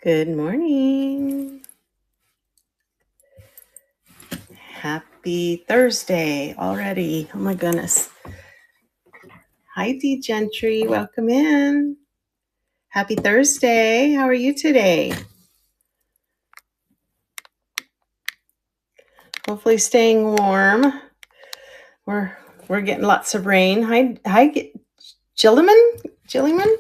Good morning. Happy Thursday already. Oh my goodness. Hi, D Gentry. Welcome in. Happy Thursday. How are you today? Hopefully staying warm. We're getting lots of rain. Hi, Gilliman?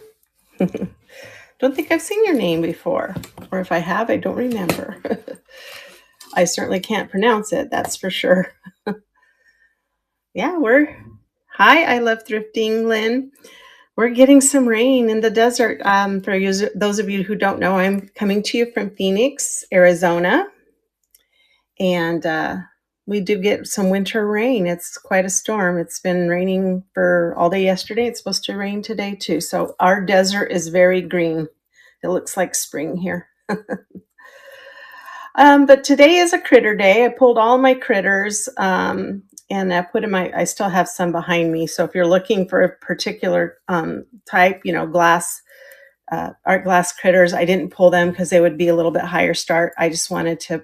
Don't think I've seen your name before. Or if I have, I don't remember. I certainly can't pronounce it, that's for sure. Yeah, Hi, I love thrifting, Lynn. We're getting some rain in the desert. Those of you who don't know, I'm coming to you from Phoenix, Arizona, and we do get some winter rain. It's quite a storm. It's been raining for all day yesterday. It's supposed to rain today too. So our desert is very green. It looks like spring here. But today is a critter day. I pulled all my critters and I put in I still have some behind me. So if you're looking for a particular type, art glass critters, I didn't pull them because they would be a little bit higher start. I just wanted to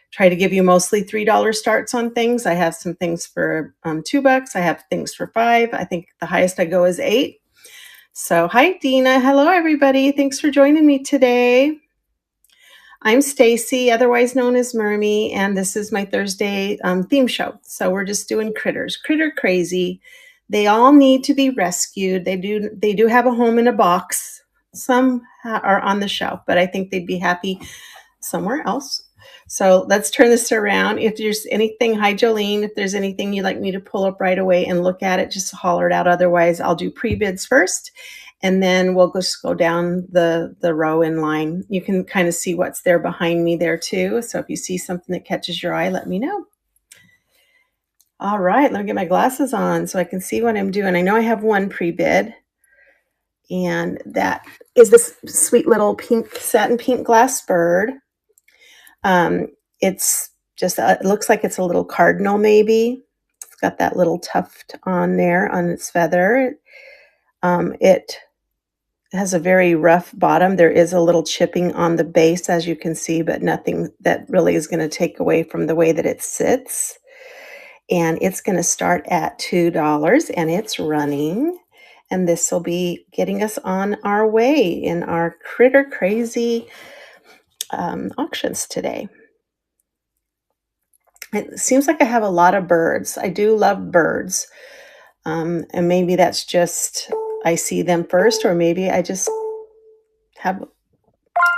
try to give you mostly $3 starts on things. I have some things for $2. I have things for $5. I think the highest I go is $8. So hi, Dina. Hello, everybody. Thanks for joining me today. I'm Stacy, otherwise known as Mermy, and this is my Thursday theme show. So we're just doing critters, critter crazy. They all need to be rescued. They do have a home in a box. Some are on the shelf, but I think they'd be happy somewhere else. So let's turn this around. If there's anything, hi Jolene, if there's anything you'd like me to pull up right away and look at it, just holler it out. Otherwise, I'll do pre-bids first. And then we'll just go down the row in line. You can kind of see what's there behind me there too. So if you see something that catches your eye, let me know. All right, let me get my glasses on so I can see what I'm doing. I know I have one pre-bid. And that is this sweet little satin pink glass bird. It's just, it looks like it's a little cardinal maybe. It's got that little tuft on there on its feather. It has a very rough bottom. There is a little chipping on the base, as you can see, but nothing that really is going to take away from the way that it sits. And it's going to start at $2 and it's running. And this will be getting us on our way in our critter crazy auctions today. It seems like I have a lot of birds. I do love birds. And maybe that's just I see them first, or maybe I just have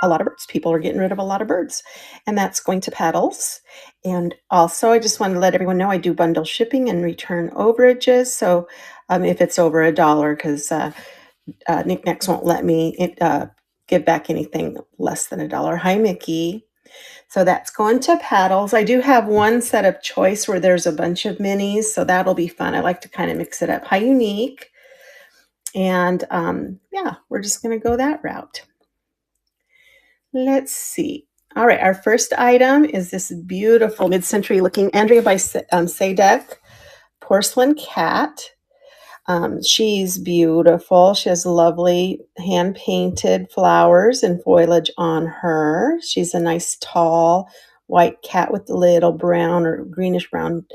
a lot of birds. People are getting rid of a lot of birds. And that's going to Petals. And also, I just want to let everyone know I do bundle shipping and return overages. So if it's over $1, because Knickknacks won't let me give back anything less than $1. Hi, Mickey. So that's going to Paddles. I do have one set of choice where there's a bunch of minis, so that'll be fun. I like to kind of mix it up. Hi, Unique. And yeah, we're just going to go that route. Let's see. All right, our first item is this beautiful mid-century looking Andrea by Sadek porcelain cat. She's beautiful. She has lovely hand-painted flowers and foliage on her. She's a nice tall white cat with little brown or greenish brown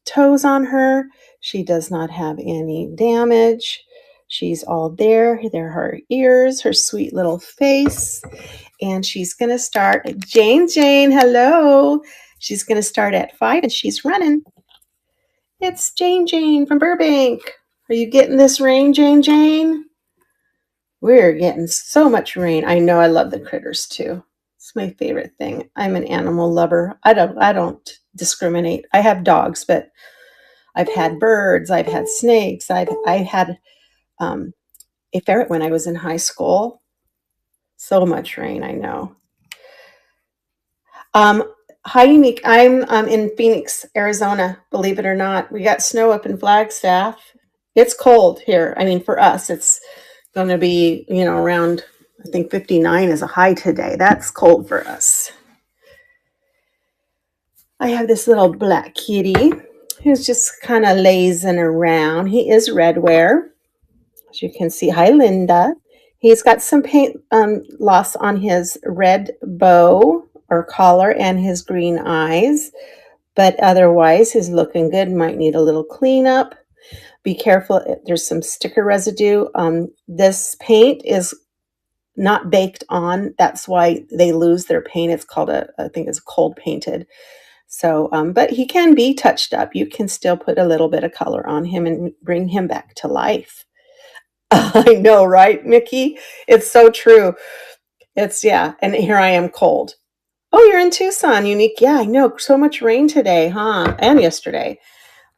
toes on her. She does not have any damage. She's all there. There are her ears, her sweet little face. And she's going to start. Jane, hello. She's going to start at 5 and she's running. It's Jane from Burbank. Are you getting this rain, Jane? We're getting so much rain. I know I love the critters too. It's my favorite thing. I'm an animal lover. I don't discriminate. I have dogs, but I've had birds, I've had snakes, I had a ferret when I was in high school. So much rain, I know. Hi, Unique. I'm in Phoenix, Arizona, believe it or not. We got snow up in Flagstaff. It's cold here. I mean, for us, it's going to be, around, I think 59 is a high today. That's cold for us. I have this little black kitty who's just kind of lazing around. He is Redware. As you can see, hi, Linda. He's got some paint loss on his red bow or collar and his green eyes, but otherwise he's looking good. Might need a little cleanup. Be careful, there's some sticker residue. This paint is not baked on. That's why they lose their paint. It's called I think it's cold painted. So, but he can be touched up. You can still put a little bit of color on him and bring him back to life. I know, right, Mickey? It's so true. Yeah. And here I am cold. Oh, you're in Tucson, Unique. Yeah, I know. So much rain today, huh? And yesterday.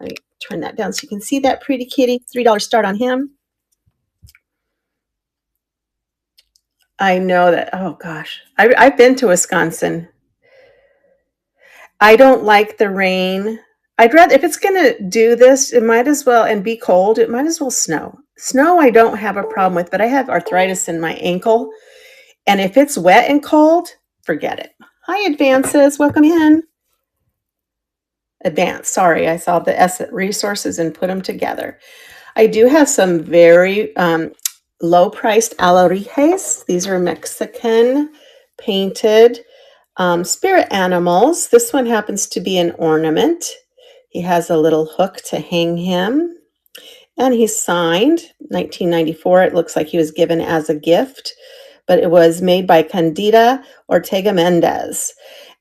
Let me turn that down so you can see that pretty kitty. $3 start on him. I know that. Oh, gosh. I've been to Wisconsin. I don't like the rain. I'd rather, if it's going to do this, it might as well, and be cold, it might as well snow. Snow, I don't have a problem with, but I have arthritis in my ankle. And if it's wet and cold, forget it. Hi, Advances. Welcome in. Advance. Sorry, I saw the S resources and put them together. I do have some very low-priced alebrijes. These are Mexican painted spirit animals. This one happens to be an ornament. He has a little hook to hang him. And he's signed 1994. It looks like he was given as a gift, but it was made by Candida Ortega Mendez.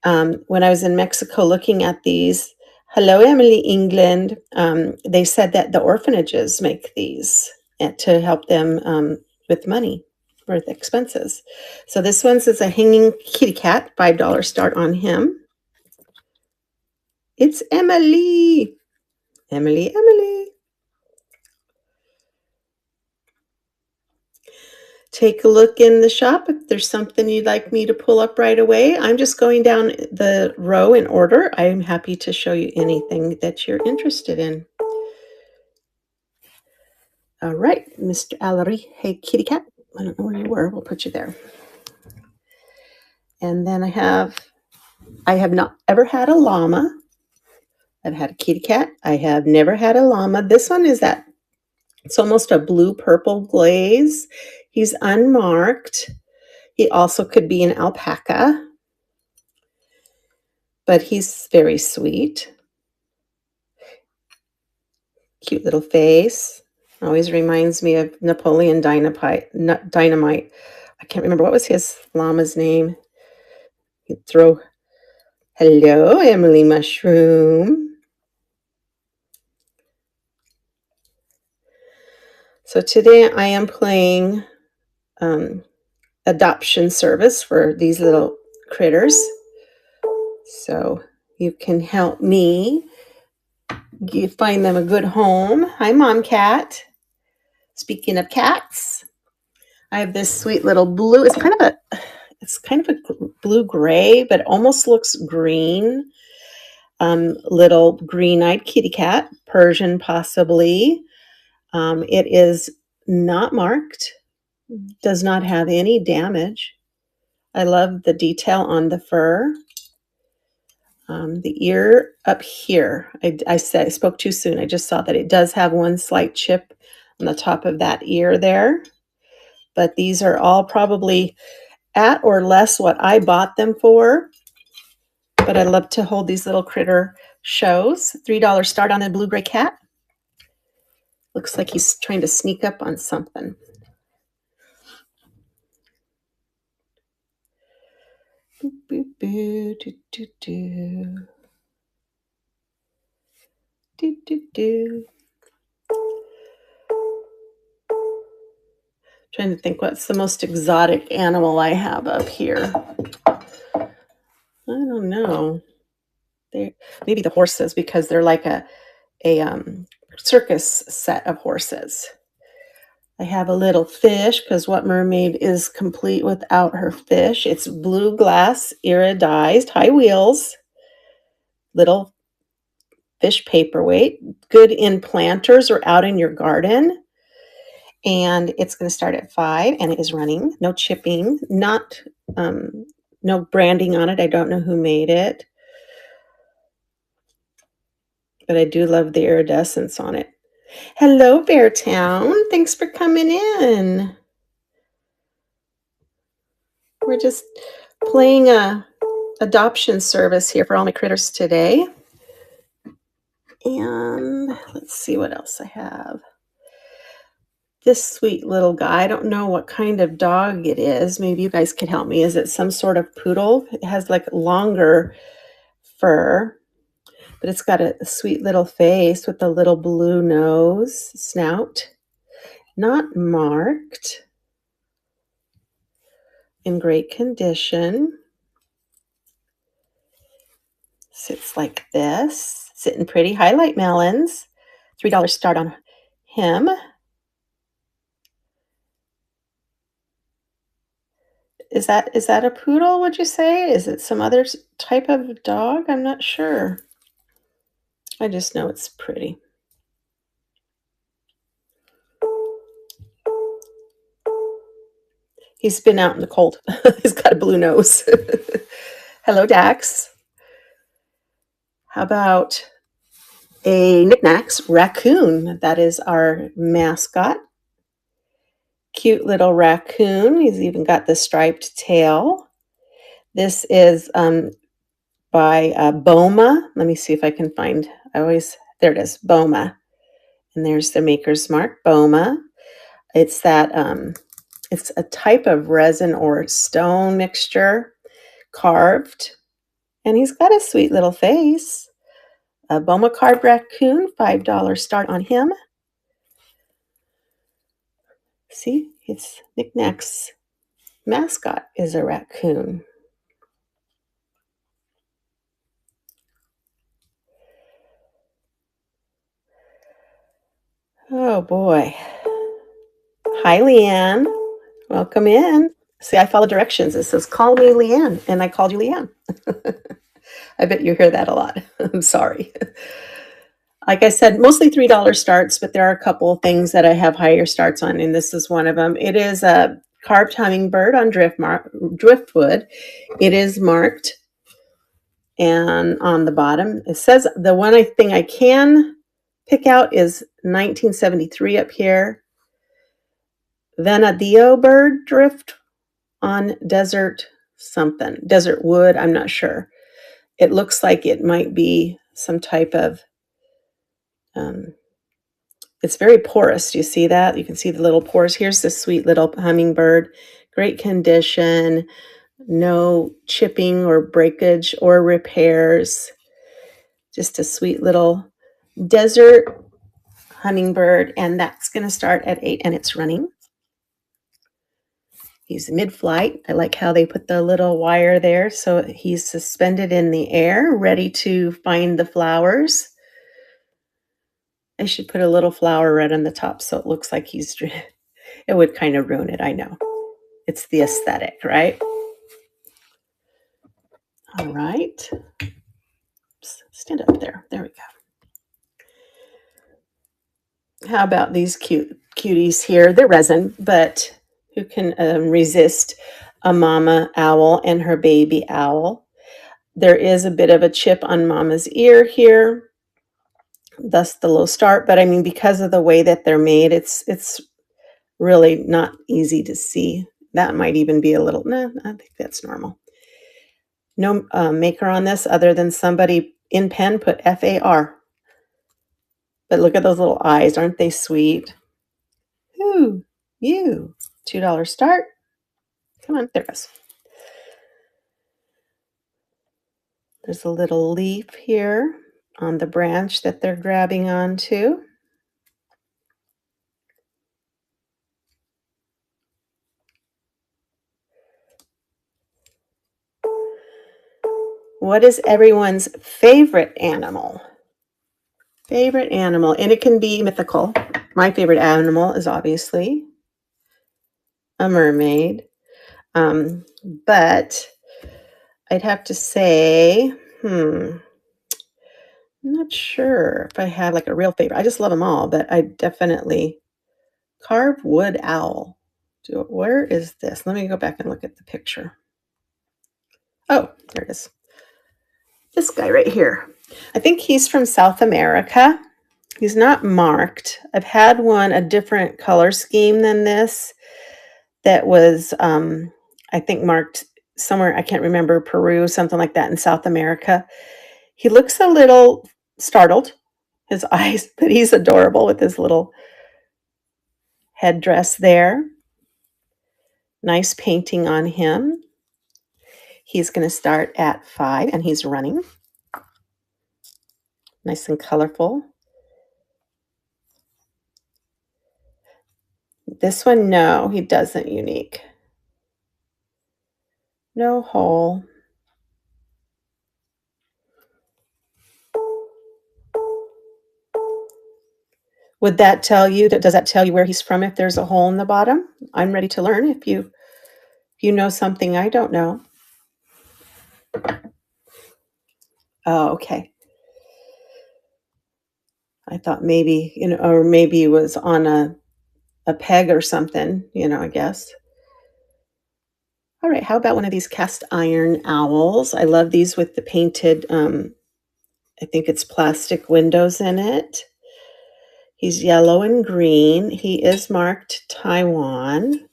When I was in Mexico looking at these, hello, Emily England, they said that the orphanages make these to help them with money, with expenses. So this one's is a hanging kitty cat, $5 start on him. It's Emily. Emily. Take a look in the shop. If there's something you'd like me to pull up right away, I'm just going down the row in order. I'm happy to show you anything that you're interested in. All right, Mr. Allery. Hey, kitty cat. I don't know where you were. We'll put you there. And then I have not ever had a llama. I've had a kitty cat. I have never had a llama. This one is it's almost a blue-purple glaze. He's unmarked. He also could be an alpaca, but he's very sweet. Cute little face. Always reminds me of Napoleon Dynamite. I can't remember, what was his llama's name? He'd throw, hello, Emily Mushroom. So today I am playing adoption service for these little critters. So you can help me find them a good home. Hi, Mom Cat. Speaking of cats, I have this sweet little blue. It's kind of a blue-gray, but almost looks green. Little green-eyed kitty cat, Persian possibly. It is not marked, does not have any damage. I love the detail on the fur. The ear up here, I spoke too soon. I just saw that it does have one slight chip on the top of that ear there. But these are all probably at or less what I bought them for. But I love to hold these little critter shows. $3 start on a blue-gray cat. Looks like he's trying to sneak up on something. Boop, boop, boo, do, do, do. Do, do, do. Trying to think what's the most exotic animal I have up here. I don't know. Maybe the horses, because they're like a circus set of horses. I have a little fish, because what mermaid is complete without her fish? It's blue glass, iridized, high wheels, little fish paperweight, good in planters or out in your garden. And it's going to start at 5, and it is running. No chipping, no branding on it. I don't know who made it, but I do love the iridescence on it. Hello, Beartown. Thanks for coming in. We're just playing a adoption service here for all my critters today. And let's see what else I have. This sweet little guy, I don't know what kind of dog it is. Maybe you guys could help me. Is it some sort of poodle? It has like longer fur, but it's got a sweet little face with a little blue nose, snout. Not marked. In great condition. Sits like this. Sitting pretty. Highlight melons. $3 start on him. Is that a poodle, would you say? Is it some other type of dog? I'm not sure. I just know it's pretty. He's been out in the cold. He's got a blue nose. Hello, Dax. How about a Knickknacks raccoon? That is our mascot. Cute little raccoon. He's even got the striped tail. This is by Boma. Let me see if I can find. There it is, Boma. And there's the maker's mark, Boma. It's that it's a type of resin or stone mixture, carved, and he's got a sweet little face. A Boma carved raccoon, $5 start on him. See, it's Knickknacks mascot is a raccoon. Oh boy. Hi, Leanne. Welcome in. See, I follow directions. It says, call me Leanne, and I called you Leanne. I bet you hear that a lot. I'm sorry. Like I said, mostly $3 starts, but there are a couple of things that I have higher starts on, and this is one of them. It is a carved hummingbird on driftwood. It is marked, and on the bottom, it says the one thing I can pick out is 1973 up here. Venadillo bird drift on desert something. Desert wood, I'm not sure. It looks like it might be some type of, it's very porous. Do you see that? You can see the little pores. Here's this sweet little hummingbird. Great condition. No chipping or breakage or repairs. Just a sweet little desert hummingbird. And that's going to start at 8 and it's running. He's mid-flight. I like how they put the little wire there. So he's suspended in the air, ready to find the flowers. I should put a little flower red on the top so it looks like it would kind of ruin it, I know. It's the aesthetic, right? All right. Oops, stand up there. There we go. How about these cuties here? They're resin, but who can resist a mama owl and her baby owl? There is a bit of a chip on mama's ear here, thus the low start. But I mean, because of the way that they're made, it's really not easy to see. That might even be a little, nah, I think that's normal. No maker on this other than somebody in pen put FAR. But look at those little eyes. Aren't they sweet? Ooh, you. $2 start. Come on, there it goes. There's a little leaf here on the branch that they're grabbing onto. What is everyone's favorite animal? Favorite animal, and it can be mythical. My favorite animal is obviously a mermaid. But I'd have to say, I'm not sure if I have like a real favorite. I just love them all, but I definitely carved wood owl. Where is this? Let me go back and look at the picture. Oh, there it is. This guy right here. I think he's from South America. He's not marked. I've had one, a different color scheme than this that was, I I think marked somewhere, I can't remember, Peru, something like that in South America. He looks a little startled, his eyes, but he's adorable with his little headdress there. Nice painting on him. He's going to start at 5 and he's running. Nice and colorful. This one, no, he doesn't unique. No hole. Would that tell you, does that tell you where he's from if there's a hole in the bottom? I'm ready to learn if you know something I don't know. Oh, okay. I thought maybe, or maybe it was on a peg or something, I guess. All right, how about one of these cast iron owls? I love these with the painted, I think it's plastic windows in it. He's yellow and green. He is marked Taiwan.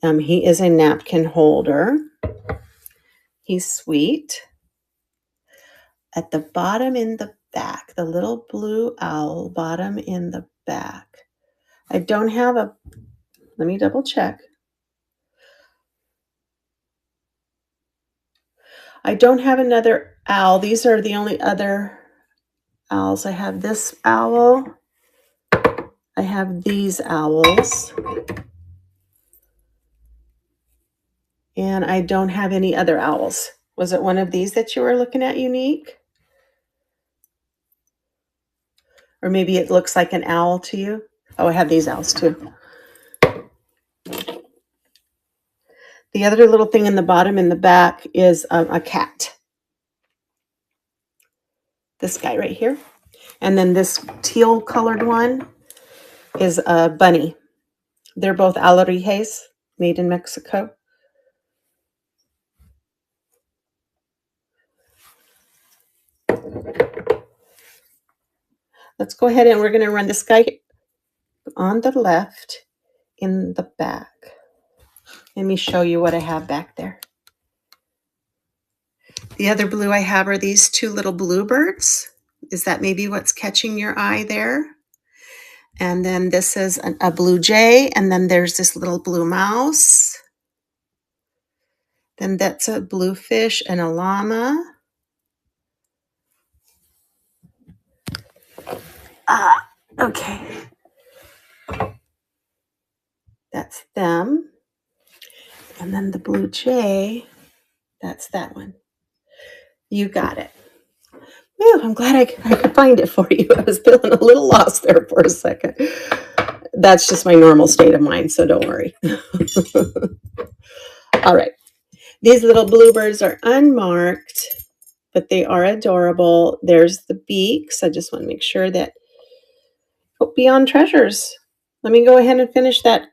He is a napkin holder. He's sweet. At the bottom in the back, the little blue owl bottom in the back. I don't have let me double check. I don't have another owl. These are the only other owls. I have this owl. I have these owls. And I don't have any other owls. Was it one of these that you were looking at, Unique? Or maybe it looks like an owl to you? Oh, I have these owls too. The other little thing in the bottom in the back is a cat. This guy right here. And then this teal colored one is a bunny. They're both alebrijes, made in Mexico. Let's go ahead and we're going to run this guy on the left in the back. Let me show you what I have back there. The other blue I have are these two little bluebirds. Is that maybe what's catching your eye there? And then this is a blue jay, and then there's this little blue mouse. Then that's a bluefish and a llama. Okay. That's them. And then the blue jay, that's that one. You got it. Whew, I'm glad I could find it for you. I was feeling a little lost there for a second. That's just my normal state of mind, so don't worry. All right. These little bluebirds are unmarked, but they are adorable. There's the beaks. I just want to make sure that, Beyond Treasures. Let me go ahead and finish that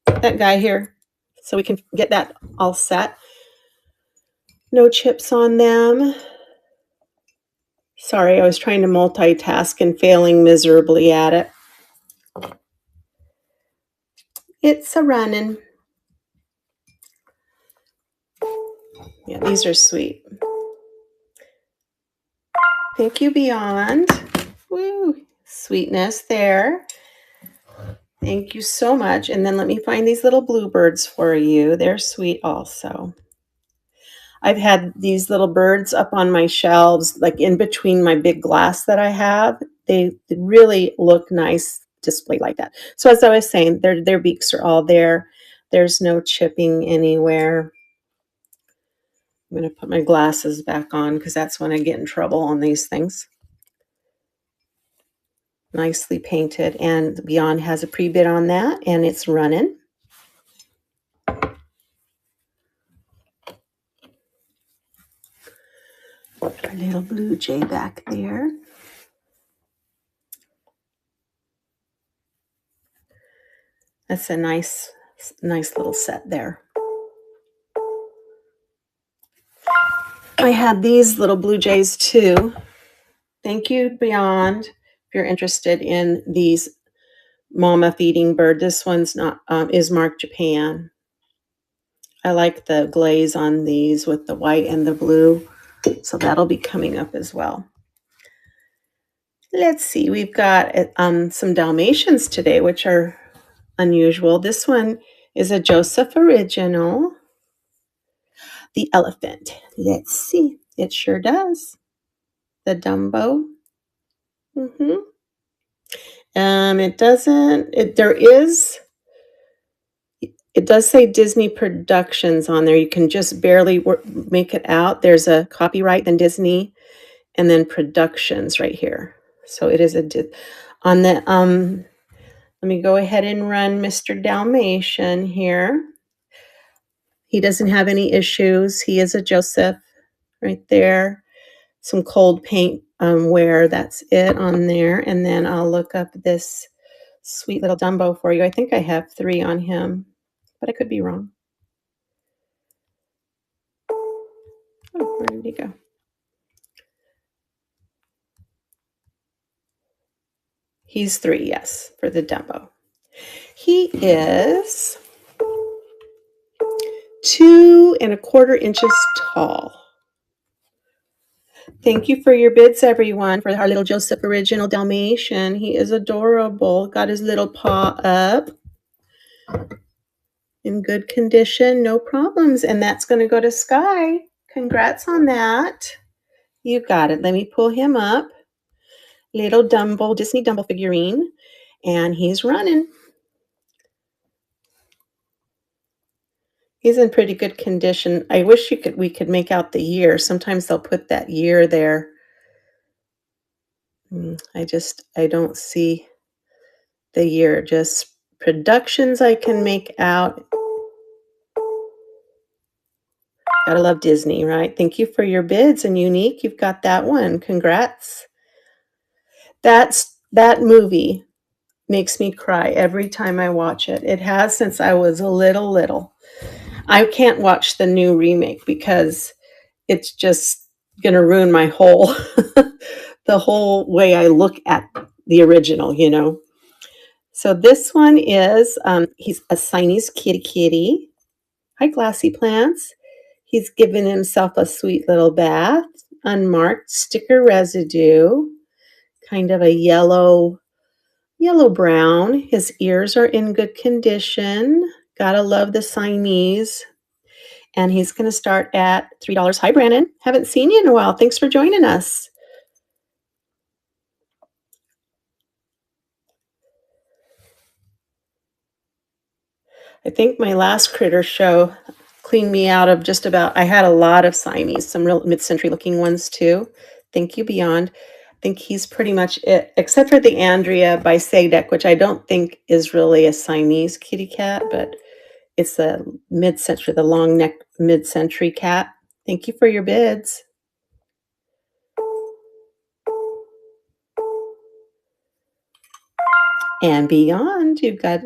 guy here so we can get that all set. No chips on them. Sorry, I was trying to multitask and failing miserably at it. It's a running. Yeah, these are sweet. Thank you, Beyond. Woo, sweetness there. Thank you so much. And then let me find these little bluebirds for you. They're sweet also. I've had these little birds up on my shelves, like in between my big glass that I have. They really look nice displayed like that. So as I was saying, their beaks are all there. There's no chipping anywhere. I'm going to put my glasses back on because that's when I get in trouble on these things. Nicely painted, and Beyond has a pre-bid on that, and it's running. Put our little blue jay back there. That's a nice little set there. I had these little blue jays too. Thank you, Beyond, if you're interested in these mama feeding bird. This one's not is marked Japan. I like the glaze on these with the white and the blue. So that'll be coming up as well. Let's see, we've got some Dalmatians today, which are unusual. This one is a Joseph original. The elephant. Let's see. It sure does. The Dumbo. It doesn't. It does say Disney Productions on there. You can just barely make it out. There's a copyright, then Disney, and then Productions right here. So it is on the let me go ahead and run Mr. Dalmatian here. He doesn't have any issues. He is a Joseph right there. Some cold paint wear. That's it on there. And then I'll look up this sweet little Dumbo for you. I think I have 3 on him, but I could be wrong. Oh, where did he go? He's 3, yes, for the Dumbo. He is 2 1/4 inches tall. Thank you for your bids, everyone, for our little Joseph original Dalmatian. He is adorable. Got his little paw up. In good condition, no problems. And that's going to go to Sky. Congrats on that. You got it. Let me pull him up. Little Dumbo, Disney Dumbo figurine. And he's running. He's in pretty good condition. I wish we could make out the year. Sometimes they'll put that year there. I don't see the year. Just Productions I can make out. Gotta love Disney, right? Thank you for your bids, and Unique, you've got that one. Congrats. That movie makes me cry every time I watch it. It has since I was a little. I can't watch the new remake because it's just going to ruin my whole, the whole way I look at the original, you know. So this one is, he's a Siamese kitty. Hi, Glassy Plants. He's given himself a sweet little bath, unmarked sticker residue, kind of a yellow brown. His ears are in good condition. Gotta love the Siamese. And he's going to start at $3. Hi, Brandon. Haven't seen you in a while. Thanks for joining us. I think my last critter show cleaned me out of just about, I had a lot of Siamese, some real mid-century looking ones too. Thank you, Beyond. I think he's pretty much it, except for the Andrea by Sadek, which I don't think is really a Siamese kitty cat, but it's a mid-century, the long neck mid-century cat. Thank you for your bids. And Beyond, you've got,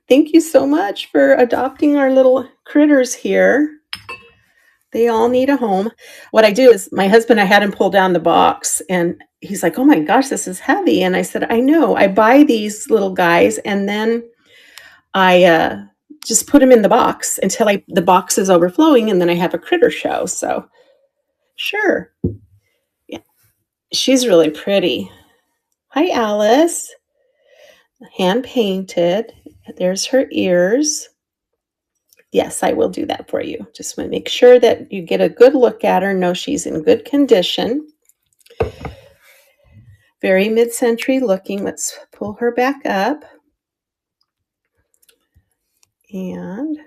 thank you so much for adopting our little critters here. They all need a home. What I do is my husband, I had him pull down the box and he's like, oh my gosh, this is heavy. And I said, I know, I buy these little guys and then I just put them in the box until the box is overflowing and then I have a critter show. So sure. Yeah. She's really pretty. Hi, Alice. Hand painted. There's her ears. Yes, I will do that for you. Just want to make sure that you get a good look at her, know she's in good condition. Very mid-century looking. Let's pull her back up. And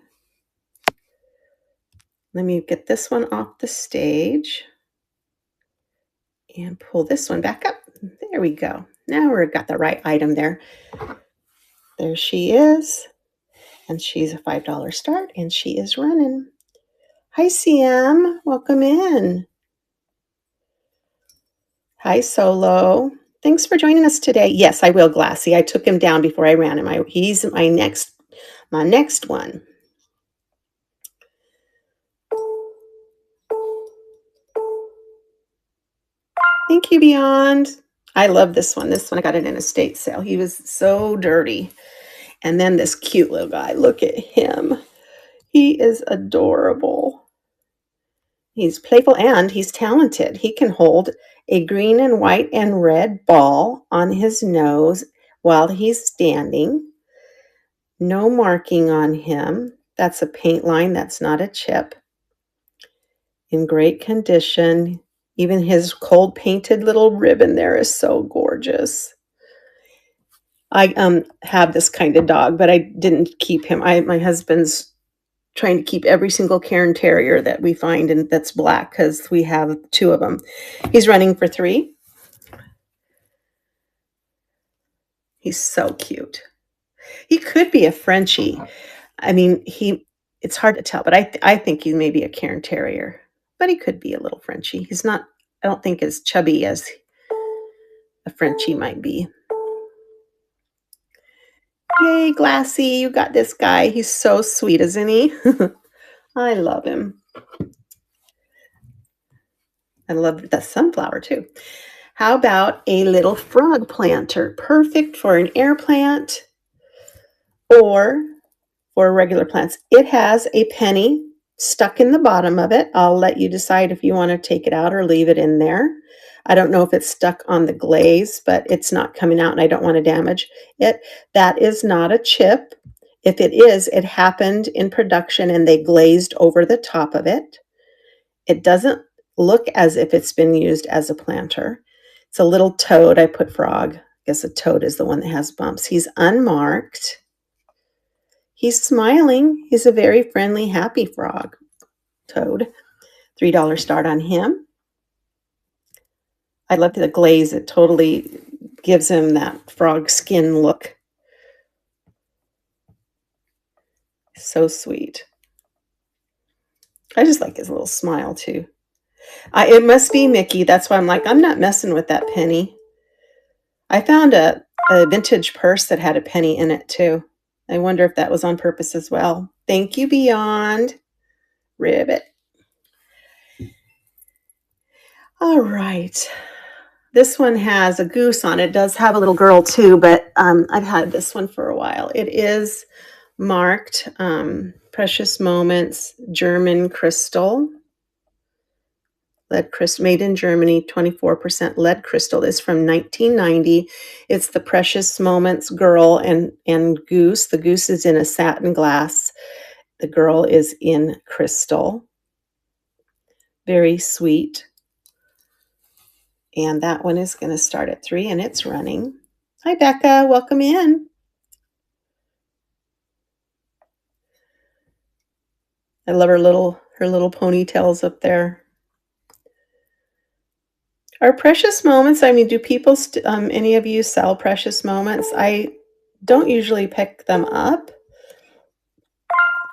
let me get this one off the stage. And pull this one back up. There we go. Now we've got the right item there. There she is. And she's a $5 start, and she is running. Hi, CM. Welcome in. Hi, Solo. Thanks for joining us today. Yes, I will, Glassy. I took him down before I ran him. He's my next one. Thank you, Beyond. I love this one. This one, I got it in a estate sale. He was so dirty. And then this cute little guy. Look at him. He is adorable. He's playful and he's talented. He can hold a green and white and red ball on his nose while he's standing. No marking on him. That's a paint line, that's not a chip. In great condition. Even his cold painted little ribbon there is so gorgeous. I have this kind of dog, but I didn't keep him. My husband's trying to keep every single Cairn Terrier that we find and that's black because we have 2 of them. He's running for 3. He's so cute. He could be a Frenchie. I mean, it's hard to tell, but I think he may be a Cairn Terrier, but he could be a little Frenchie. He's not, I don't think, as chubby as a Frenchie might be. Yay, Glassy, you got this guy. He's so sweet, isn't he? I love him. I love the sunflower too. How about a little frog planter? Perfect for an air plant or for regular plants. It has a penny stuck in the bottom of it. I'll let you decide if you want to take it out or leave it in there. I don't know if it's stuck on the glaze, but it's not coming out and I don't want to damage it. That is not a chip. If it is, it happened in production and they glazed over the top of it. It doesn't look as if it's been used as a planter. It's a little toad. I put frog. I guess a toad is the one that has bumps. He's unmarked. He's smiling. He's a very friendly, happy frog. Toad. $3 start on him. I love the glaze. It totally gives him that frog skin look. So sweet. I just like his little smile too. It must be Mickey. That's why I'm like, I'm not messing with that penny. I found a vintage purse that had a penny in it too. I wonder if that was on purpose as well. Thank you, Beyond. Ribbit. All right. This one has a goose on it. It does have a little girl too, but I've had this one for a while. It is marked Precious Moments German Crystal. Lead crystal, made in Germany, 24% lead crystal. Is from 1990. It's the Precious Moments girl and goose. The goose is in a satin glass. The girl is in crystal. Very sweet. And that one is going to start at 3 and it's running. Hi, Becca. Welcome in. I love her little ponytails up there. Are Precious Moments, I mean, do people, any of you sell Precious Moments? I don't usually pick them up.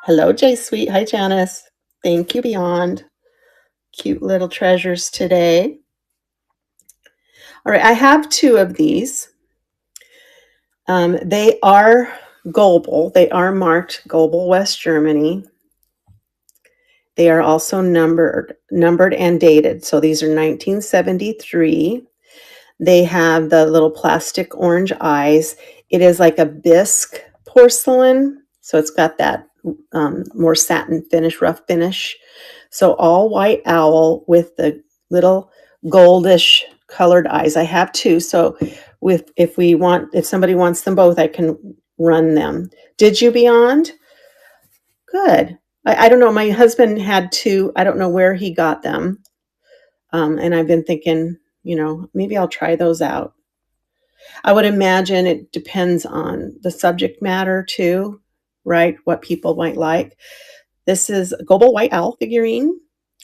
Hello, J Sweet. Hi, Janice. Thank you, Beyond. Cute little treasures today. All right, I have 2 of these. They are Goebel. They are marked Goebel, West Germany. They are also numbered and dated. So these are 1973. They have the little plastic orange eyes. It is like a bisque porcelain. So it's got that more satin finish, rough finish. So all white owl with the little goldish colored eyes. I have 2. So if somebody wants them both, I can run them. Did you, Beyond? Good. I don't know. My husband had 2. I don't know where he got them. And I've been thinking, maybe I'll try those out. I would imagine it depends on the subject matter too, right? What people might like. This is a Goebel White Owl figurine,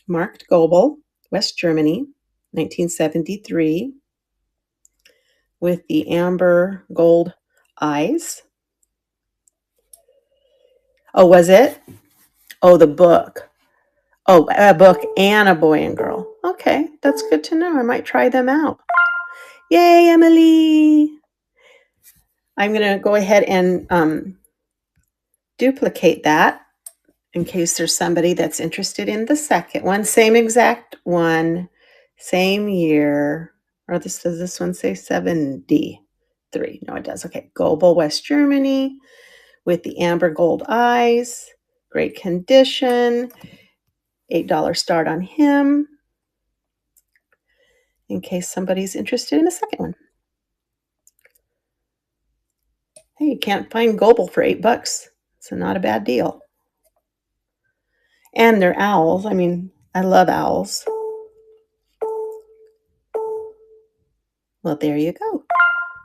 marked Goebel, West Germany, 1973, with the amber gold eyes. Oh, was it? Oh, the book. Oh, a book and a boy and girl. Okay, that's good to know. I might try them out. Yay, Emily! I'm going to go ahead and duplicate that in case there's somebody that's interested in the second one. Same exact one, same year. Or does this one say 73? No, it does. Okay, Goebel, West Germany, with the amber gold eyes. Great condition. $8 start on him, in case somebody's interested in a second one. Hey, you can't find Goble for $8. So not a bad deal. And they're owls. I mean, I love owls. Well, there you go.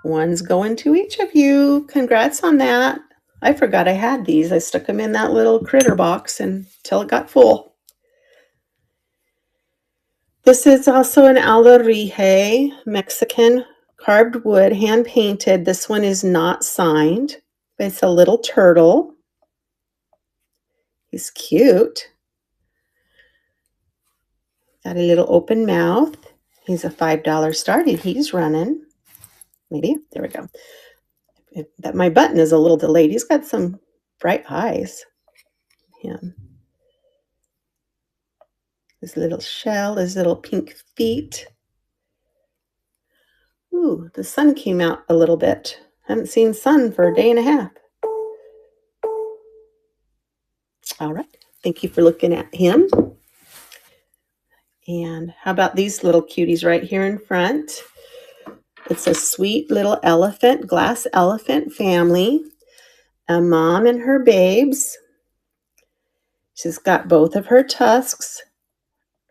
One's going to each of you. Congrats on that. I forgot I had these. I stuck them in that little critter box until it got full. This is also an Alarije, Mexican carved wood, hand painted. This one is not signed, but it's a little turtle. He's cute. Got a little open mouth. He's a $5 start and he's running. Maybe. There we go. That my button is a little delayed. He's got some bright eyes. Him. His little shell, his little pink feet. Ooh, the sun came out a little bit. Haven't seen sun for a day and a half. All right. Thank you for looking at him. And how about these little cuties right here in front? It's a sweet little elephant, glass elephant family. A mom and her babes. She's got both of her tusks.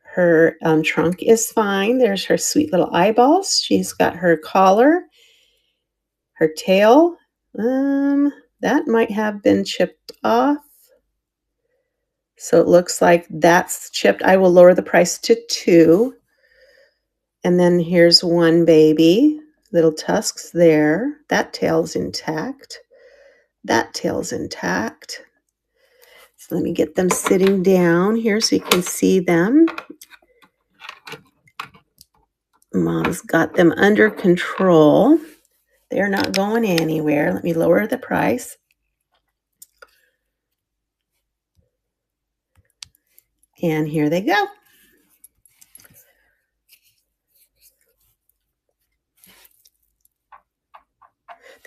Her trunk is fine. There's her sweet little eyeballs. She's got her collar, her tail. That might have been chipped off. So it looks like that's chipped. I will lower the price to $2. And then here's one baby. Little tusks there. That tail's intact. That tail's intact. So let me get them sitting down here so you can see them. Mom's got them under control. They're not going anywhere. Let me lower the price. And here they go.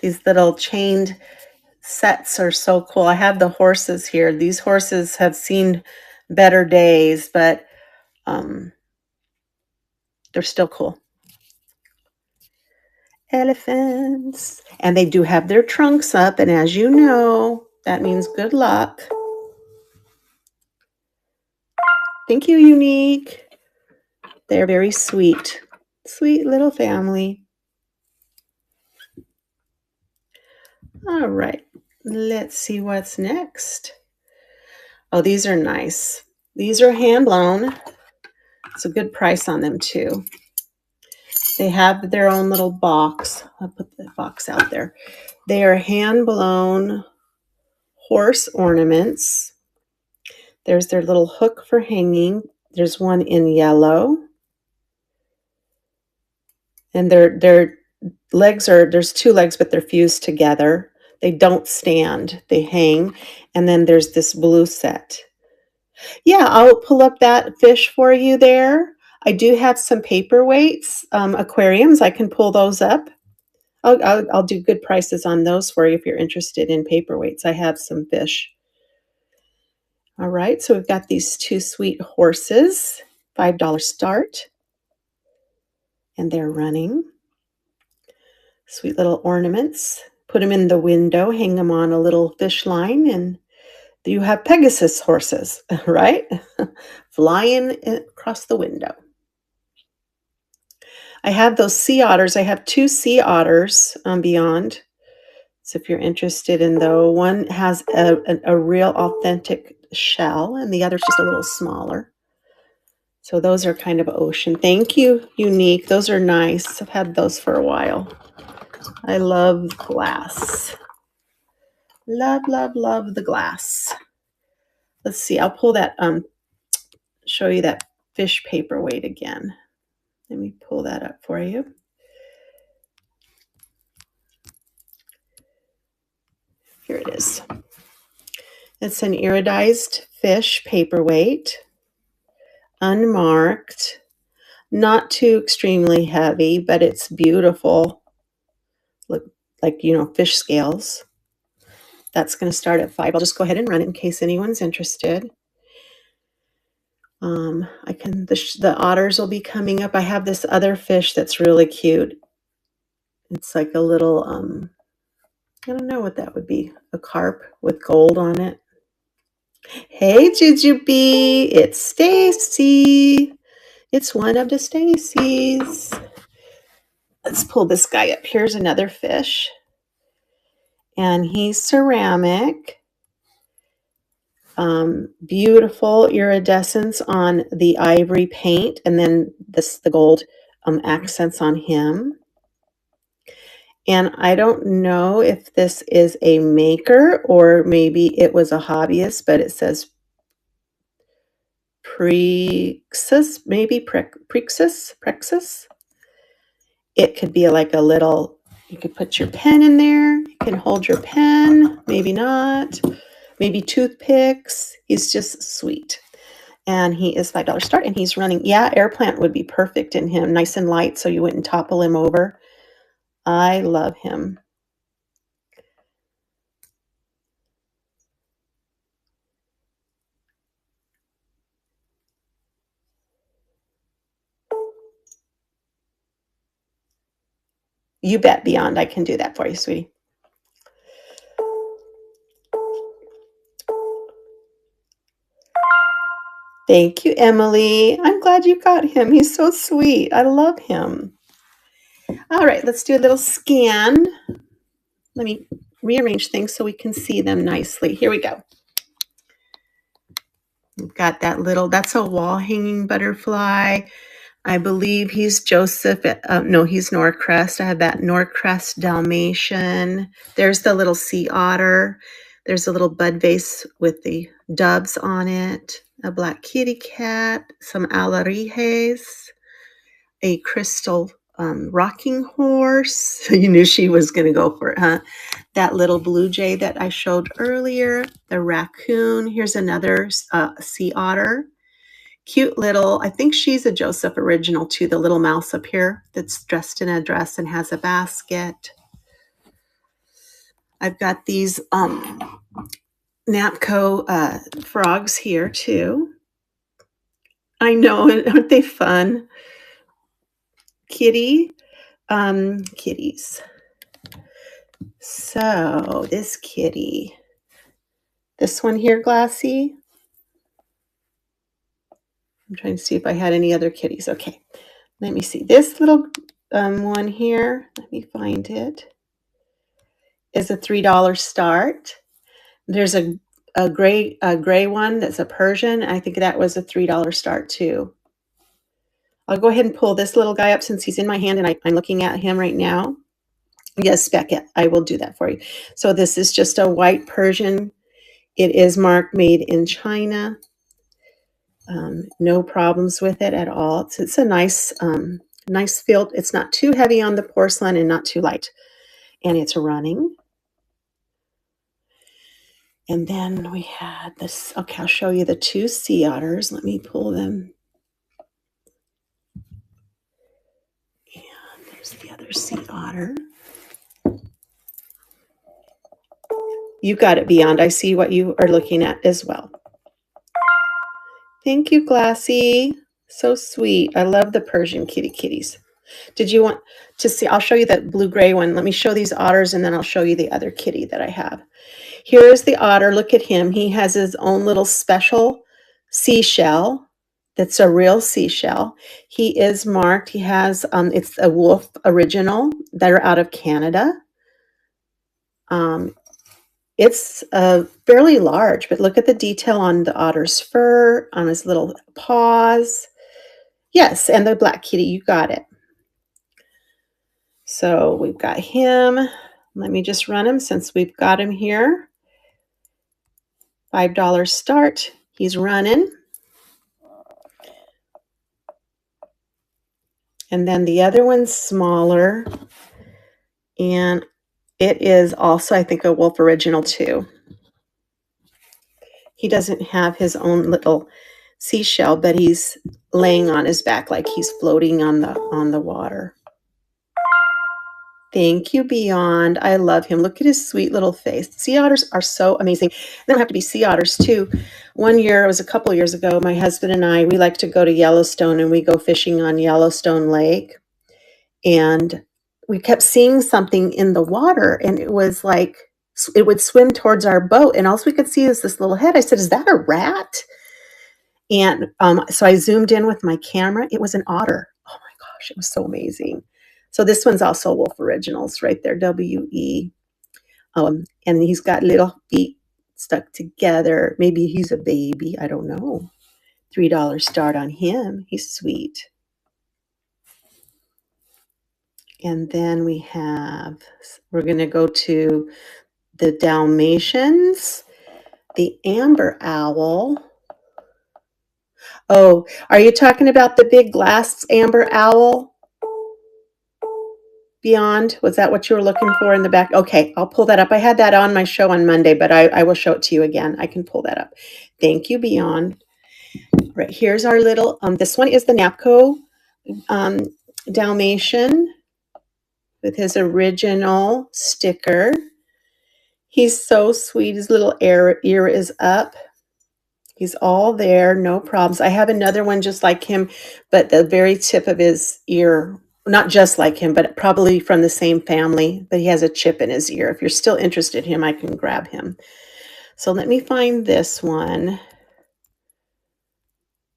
These little chained sets are so cool. I have the horses here. These horses have seen better days, but they're still cool. Elephants. And they do have their trunks up, and as you know, that means good luck. Thank you, Unique. They're very sweet. Sweet little family. All right. Let's see what's next. Oh, these are nice. These are hand blown. It's a good price on them too. They have their own little box. I'll put the box out there. They are hand blown horse ornaments. There's their little hook for hanging. There's one in yellow. And their legs there's 2 legs, but they're fused together. They don't stand, they hang. And then there's this blue set. Yeah, I'll pull up that fish for you there. I do have some paperweights, aquariums. I can pull those up. I'll do good prices on those for you if you're interested in paperweights. I have some fish. All right, so we've got these 2 sweet horses, $5 start. And they're running. Sweet little ornaments. Put them in the window, hang them on a little fish line, and you have Pegasus horses, right? Flying across the window. I have those sea otters. I have 2 sea otters on Beyond. So if you're interested in those, one has a real authentic shell, and the other's just a little smaller. So those are kind of ocean. Thank you, Unique. Those are nice. I've had those for a while. I love glass. Love, love, love the glass. Let's see. I'll pull that, show you that fish paperweight again. Let me pull that up for you. Here it is. It's an iridized fish paperweight, unmarked, not too extremely heavy, but it's beautiful. Look like, fish scales. That's going to start at 5. I'll just go ahead and run it in case anyone's interested. The otters will be coming up. I have this other fish that's really cute. It's like a little, I don't know what that would be. A carp with gold on it. Hey, Jujubee, it's Stacy. It's one of the Stacys. Let's pull this guy up. Here's another fish. And he's ceramic. Beautiful iridescence on the ivory paint, and then the gold accents on him. And I don't know if this is a maker or maybe it was a hobbyist, but it says Prexus, maybe Prexus. It could be like a little, you could put your pen in there. You can hold your pen, maybe not. Maybe toothpicks. He's just sweet. And he is $5 start, and he's running. Yeah, air plant would be perfect in him. Nice and light so you wouldn't topple him over. I love him. You bet, Beyond. I can do that for you, sweetie. Thank you, Emily. I'm glad you got him. He's so sweet. I love him. All right, let's do a little scan. Let me rearrange things so we can see them nicely. Here we go. We've got that little, that's a wall hanging butterfly. I believe he's Joseph. No, he's Norcrest. I have that Norcrest Dalmatian. There's the little sea otter. There's a little bud vase with the doves on it. A black kitty cat. Some alarijes. A crystal rocking horse. You knew she was going to go for it, huh? That little blue jay that I showed earlier. The raccoon. Here's another sea otter. Cute little, I think she's a Joseph original too, the little mouse up here that's dressed in a dress and has a basket. I've got these Napco frogs here too. I know, aren't they fun? Kitty, kitties. So this kitty, this one here, Glassy. I'm trying to see if I had any other kitties. Okay, let me see. This little one here, let me find it, is a $3 start. There's a gray one that's a Persian. I think that was a $3 start too. I'll go ahead and pull this little guy up since he's in my hand and I'm looking at him right now. Yes, Beckett, I will do that for you. So this is just a white Persian. It is marked made in China. No problems with it at all. It's a nice, nice feel. It's not too heavy on the porcelain and not too light. And it's running. And then we had this. Okay, I'll show you the two sea otters. Let me pull them. And there's the other sea otter. You got it, Beyond. I see what you are looking at as well. Thank you, Glassy. So sweet. I love the Persian kitties. Did you want to see? I'll show you that blue-gray one. Let me show these otters, and then I'll show you the other kitty that I have. Here is the otter. Look at him. He has his own little special seashell. That's a real seashell. He is marked. He has, it's a wolf original that are out of Canada. It's fairly large, but look at the detail on the otter's fur, on his little paws. Yes, and the black kitty, you got it. So we've got him. Let me just run him since we've got him here. $5 start. He's running. And then the other one's smaller. And it is also, I think, a wolf original too. He doesn't have his own little seashell, but he's laying on his back like he's floating on the water. Thank you, Beyond. I love him. Look at his sweet little face. Sea otters are so amazing. They don't have to be sea otters, too. One year, it was a couple years ago, my husband and I, we like to go to Yellowstone and we go fishing on Yellowstone Lake. And we kept seeing something in the water, and it was like it would swim towards our boat, and all we could see is this little head. I said, "Is that a rat?" And so I zoomed in with my camera. It was an otter. Oh my gosh, it was so amazing. So this one's also Wolf Originals right there, WE. And he's got little feet stuck together. Maybe he's a baby. I don't know. $3 start on him. He's sweet. And then we're going to go to the Dalmatians, the amber owl. Oh, are you talking about the big glass amber owl? Beyond? Was that what you were looking for in the back? Okay, I'll pull that up. I had that on my show on Monday, but I will show it to you again. I can pull that up. Thank you, Beyond. Right, here's our little, this one is the Napco Dalmatian with his original sticker. He's so sweet. His little ear is up. He's all there, no problems. I have another one just like him, but the very tip of his ear, not just like him, but probably from the same family, but he has a chip in his ear. If you're still interested in him, I can grab him. So let me find this one.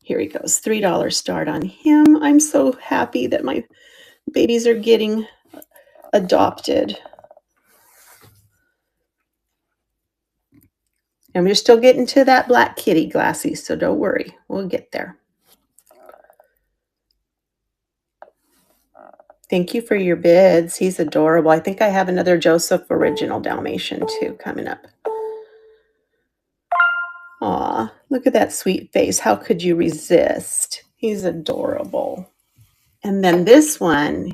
Here he goes, $3 start on him. I'm so happy that my babies are getting adopted. And we're still getting to that black kitty, Glassy, so don't worry. We'll get there. Thank you for your bids. He's adorable. I think I have another Joseph Original Dalmatian, too, coming up. Aw, look at that sweet face. How could you resist? He's adorable. And then this one,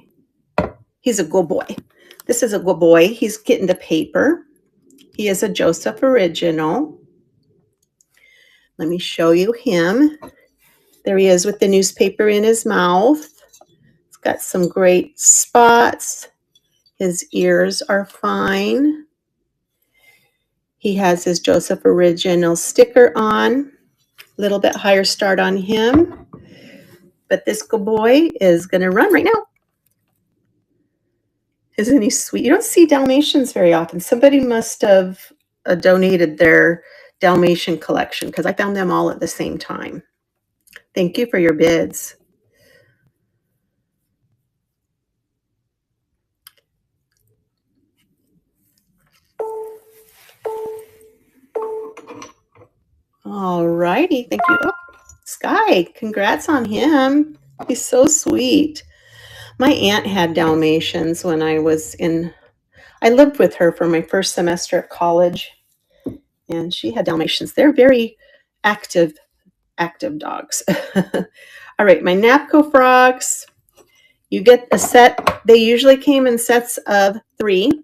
he's a good boy. This is a good boy. He's getting the paper. He is a Joseph Original. Let me show you him. There he is with the newspaper in his mouth. He's got some great spots. His ears are fine. He has his Joseph Original sticker on. A little bit higher start on him. But this good boy is going to run right now. Isn't he sweet? You don't see Dalmatians very often. Somebody must have donated their Dalmatian collection because I found them all at the same time. Thank you for your bids. All righty. Thank you. Oh, Sky, congrats on him. He's so sweet. My aunt had Dalmatians when I lived with her for my first semester at college, and she had Dalmatians. They're very active dogs. All right, my Napco frogs. You get a set. They usually came in sets of 3.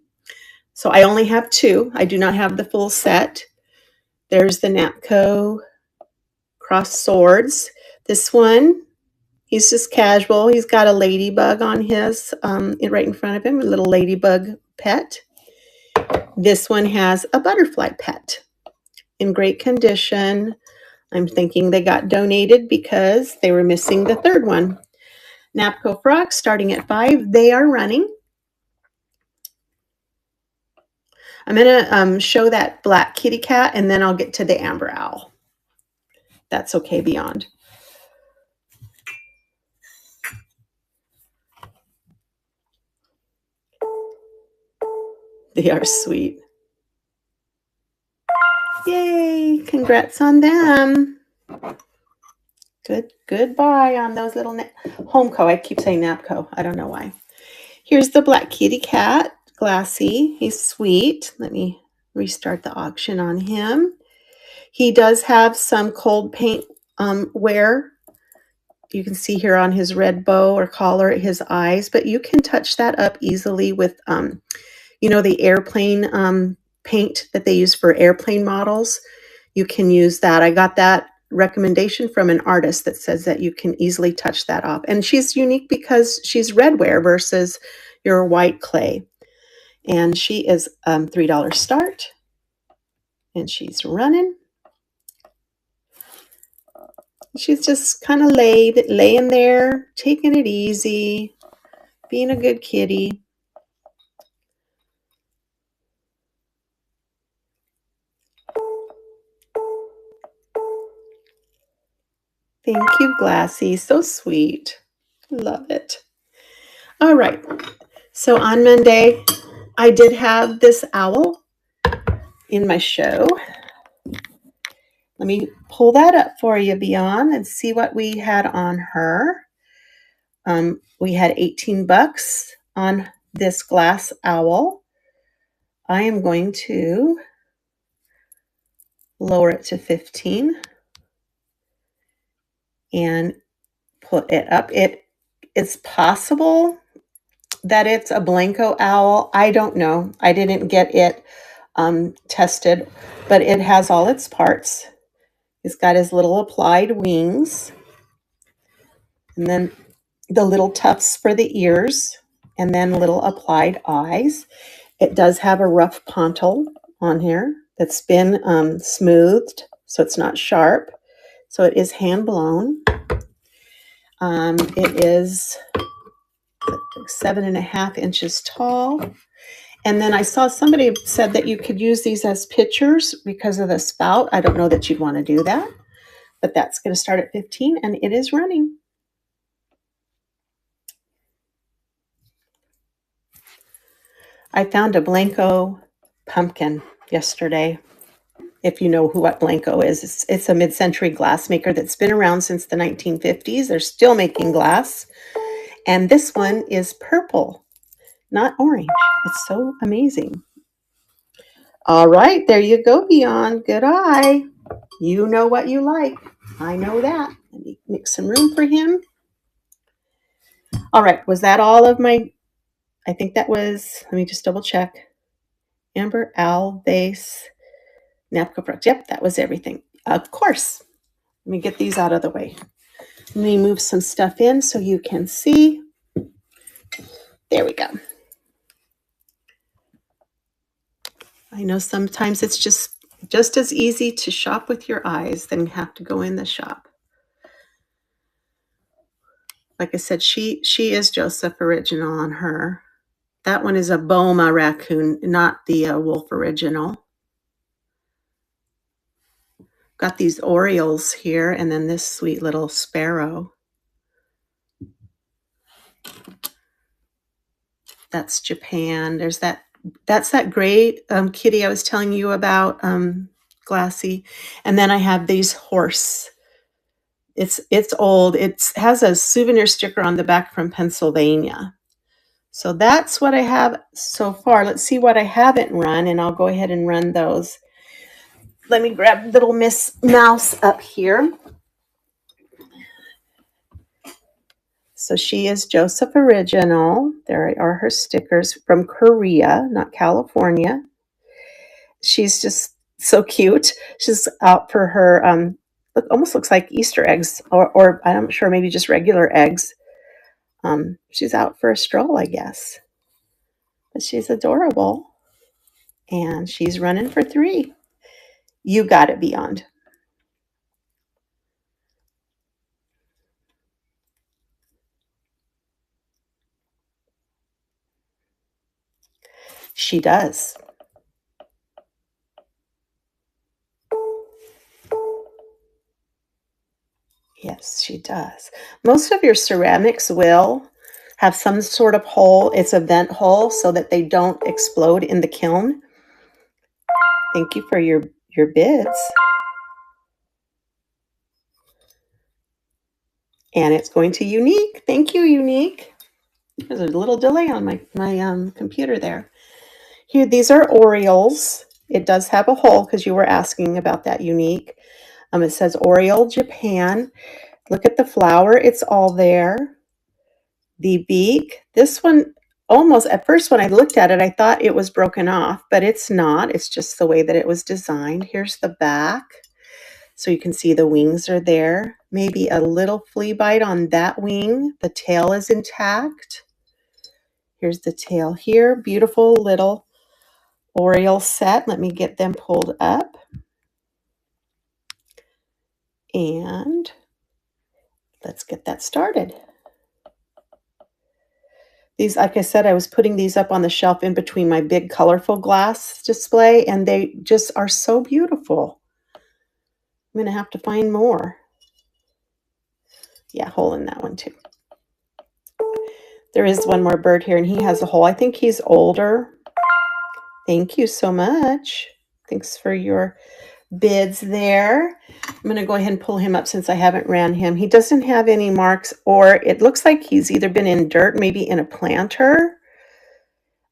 So I only have 2. I do not have the full set. There's the Napco Cross Swords. This one, he's just casual. He's got a ladybug on his, right in front of him, a little ladybug pet. This one has a butterfly pet in great condition. I'm thinking they got donated because they were missing the third one. Napco frogs starting at 5. They are running. I'm going to show that black kitty cat, and then I'll get to the amber owl. That's okay, Beyond. They are sweet. Yay! Congrats on them. Goodbye on those little Homeco. I keep saying Napco. I don't know why. Here's the black kitty cat, Glassy. He's sweet. Let me restart the auction on him. He does have some cold paint wear. You can see here on his red bow or collar his eyes, but you can touch that up easily with, the airplane paint that they use for airplane models. You can use that. I got that recommendation from an artist that says that you can easily touch that off. And she's unique because she's red wear versus your white clay. And she is $3 start. And she's running. She's just kind of laying there, taking it easy, being a good kitty. Thank you, Glassy. So sweet. Love it. All right. So on Monday, I did have this owl in my show. Let me pull that up for you, Beyond, and see what we had on her. We had $18 on this glass owl. I am going to lower it to 15 and put it up. It's possible that it's a Blanco owl. I don't know. I didn't get it tested, but it has all its parts. It's got his little applied wings, and then the little tufts for the ears, and then little applied eyes. It does have a rough pontal on here that's been smoothed, so it's not sharp. So it is hand blown. It is 7.5 inches tall. And then I saw somebody said that you could use these as pictures because of the spout. I don't know that you'd want to do that, but that's going to start at 15 and it is running. I found a Blanco pumpkin yesterday. If you know what Blanco is, it's a mid-century glass maker that's been around since the 1950s. They're still making glass. And this one is purple, not orange. It's so amazing. All right, there you go, Beyond. Good eye. You know what you like. I know that. Let me make some room for him. All right, was that all of my, I think that was, let me just double check. Amber, owl, vase, Napco products. Yep, that was everything. Of course. Let me get these out of the way. Let me move some stuff in so you can see. There we go. I know sometimes it's just as easy to shop with your eyes than have to go in the shop. Like I said, she is Joseph original on her. That one is a Boma raccoon, not the wolf original. Got these Orioles here, and then this sweet little sparrow. That's Japan. That's that gray kitty I was telling you about, Glassy. And then I have these horse. It's old. It has a souvenir sticker on the back from Pennsylvania. So that's what I have so far. Let's see what I haven't run, and I'll go ahead and run those. Let me grab little Miss Mouse up here. So she is Joseph Original. There are her stickers from Korea, not California. She's just so cute. She's out for her, almost looks like Easter eggs, or I'm sure maybe just regular eggs. She's out for a stroll, I guess. But she's adorable. And she's running for 3. You got it, Beyond. She does. Yes, she does. Most of your ceramics will have some sort of hole. It's a vent hole so that they don't explode in the kiln. Thank you for your bids. And it's going to Unique. Thank you, Unique. There's a little delay on my computer there. Here, these are Orioles. It does have a hole because you were asking about that, Unique. It says Oriole Japan. Look at the flower. It's all there. The beak. This one, almost at first when I looked at it, I thought it was broken off, but it's not. It's just the way that it was designed. Here's the back. So you can see the wings are there. Maybe a little flea bite on that wing. The tail is intact. Here's the tail here. Beautiful little Oriole set. Let me get them pulled up. And let's get that started. These, like I said, I was putting these up on the shelf in between my big colorful glass display, and they just are so beautiful. I'm going to have to find more. Yeah, hole in that one too. There is one more bird here, and he has a hole. I think he's older. Thank you so much. Thanks for your bids there. I'm going to go ahead and pull him up since I haven't ran him. He doesn't have any marks, or it looks like he's either been in dirt, maybe in a planter.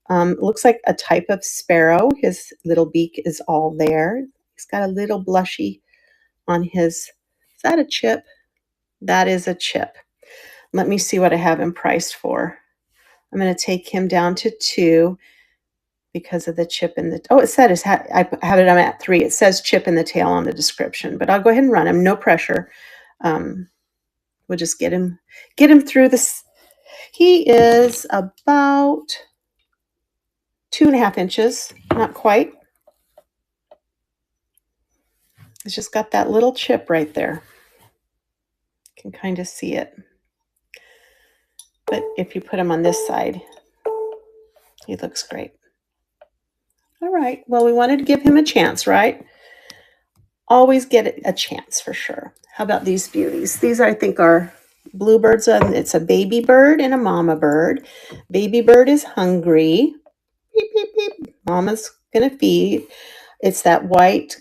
Looks like a type of sparrow. His little beak is all there. He's got a little blushy on his, is that a chip? That is a chip. Let me see what I have him priced for. I'm going to take him down to 2 because of the chip in the, oh, it said I have it, I'm at 3. It says chip in the tail on the description, but I'll go ahead and run him. No pressure. We'll just get him through this. He is about 2.5 inches, not quite. It's just got that little chip right there. You can kind of see it. But if you put him on this side, he looks great. All right. Well, we wanted to give him a chance, right? Always get a chance for sure. How about these beauties? These, I think, are bluebirds. It's a baby bird and a mama bird. Baby bird is hungry. Beep, beep, beep. Mama's going to feed. It's that white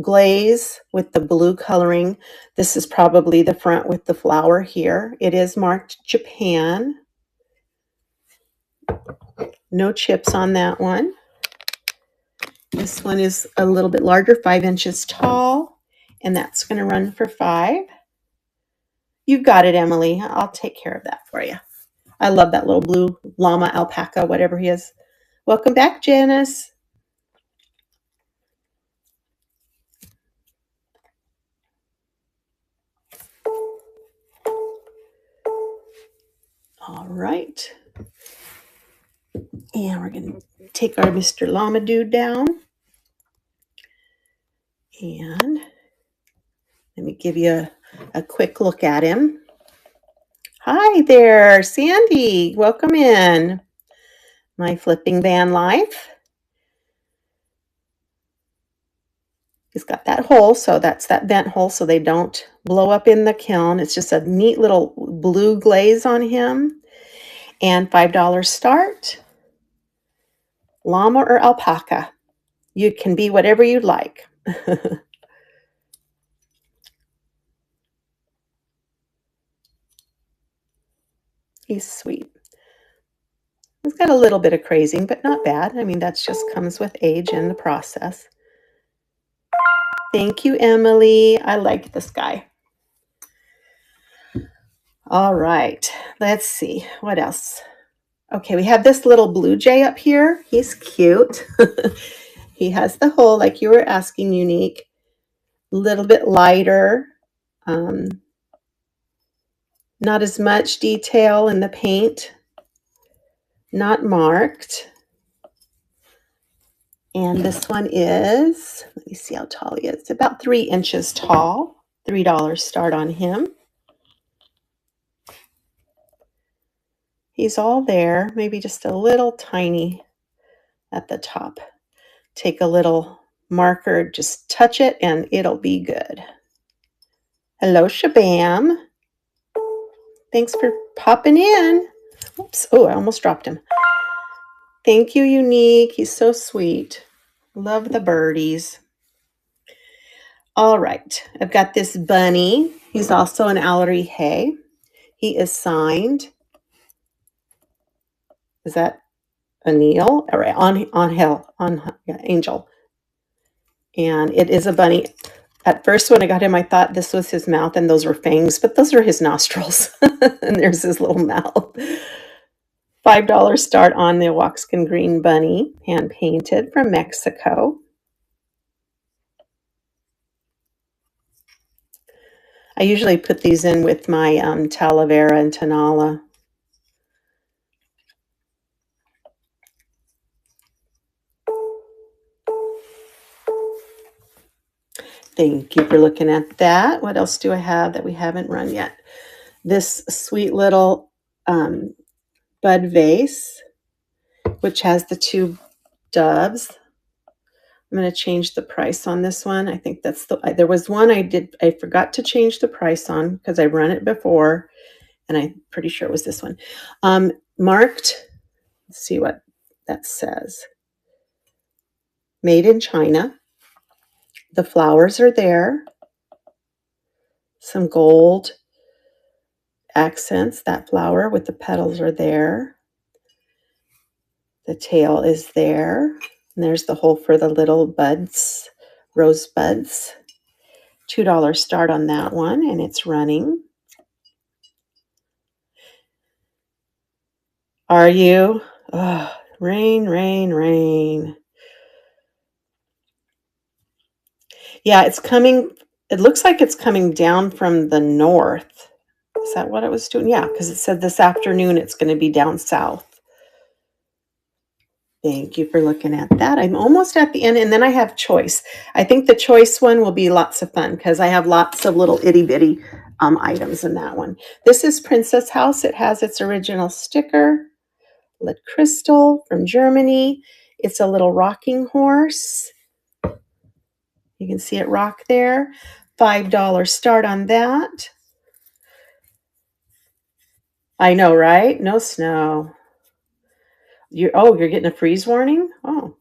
glaze with the blue coloring. This is probably the front with the flower here. It is marked Japan. No chips on that one. This one is a little bit larger, 5 inches tall, and that's going to run for $5. You've got it, Emily. I'll take care of that for you. I love that little blue llama, alpaca, whatever he is. Welcome back, Janice. All right. And we're going to take our Mr. Llama Dude down. And let me give you a quick look at him. Hi there, Sandy. Welcome in. My flipping van life. He's got that hole, so that's that vent hole so they don't blow up in the kiln. It's just a neat little blue glaze on him. And $5 start. Llama or alpaca. You can be whatever you'd like. He's sweet. He's got a little bit of crazing, but not bad. I mean, that just comes with age and the process. Thank you, Emily. I like this guy. All right, let's see. What else? Okay, we have this little blue jay up here. He's cute. He has the hole like you were asking, Unique. A little bit lighter. Not as much detail in the paint. Not marked. And this one is, let me see how tall he is. About 3 inches tall. $3 start on him. He's all there, maybe just a little tiny at the top. Take a little marker, just touch it, and it'll be good. Hello, Shabam. Thanks for popping in. Oops, oh, I almost dropped him. Thank you, Unique. He's so sweet. Love the birdies. All right, I've got this bunny. He's also an Allery Hay. He is signed. Is that Anil? All right, Angel. And it is a bunny. At first, when I got him, I thought this was his mouth and those were fangs, but those are his nostrils. And there's his little mouth. $5 start on the Waxkin Green Bunny, hand painted from Mexico. I usually put these in with my Talavera and Tanala. Thank you for looking at that. What else do I have that we haven't run yet? This sweet little bud vase, which has the two doves. I'm going to change the price on this one. I think there was one I forgot to change the price on because I run it before, and I'm pretty sure it was this one. Marked, let's see what that says. Made in China. The flowers are there. Some gold accents. That flower with the petals are there. The tail is there. And there's the hole for the little buds, rose buds. $2 start on that one, and it's running. Are you? Oh, rain, rain, rain. Yeah, it's coming. It looks like it's coming down from the north. Is that what it was doing? Yeah, because it said this afternoon it's going to be down south. Thank you for looking at that. I'm almost at the end, and then I have choice. I think the choice one will be lots of fun because I have lots of little itty bitty items in that one. This is Princess House. It has its original sticker, lead crystal from Germany. It's a little rocking horse. You can see it rock there. $5 start on that. I know, right? No snow. You're getting a freeze warning? Oh.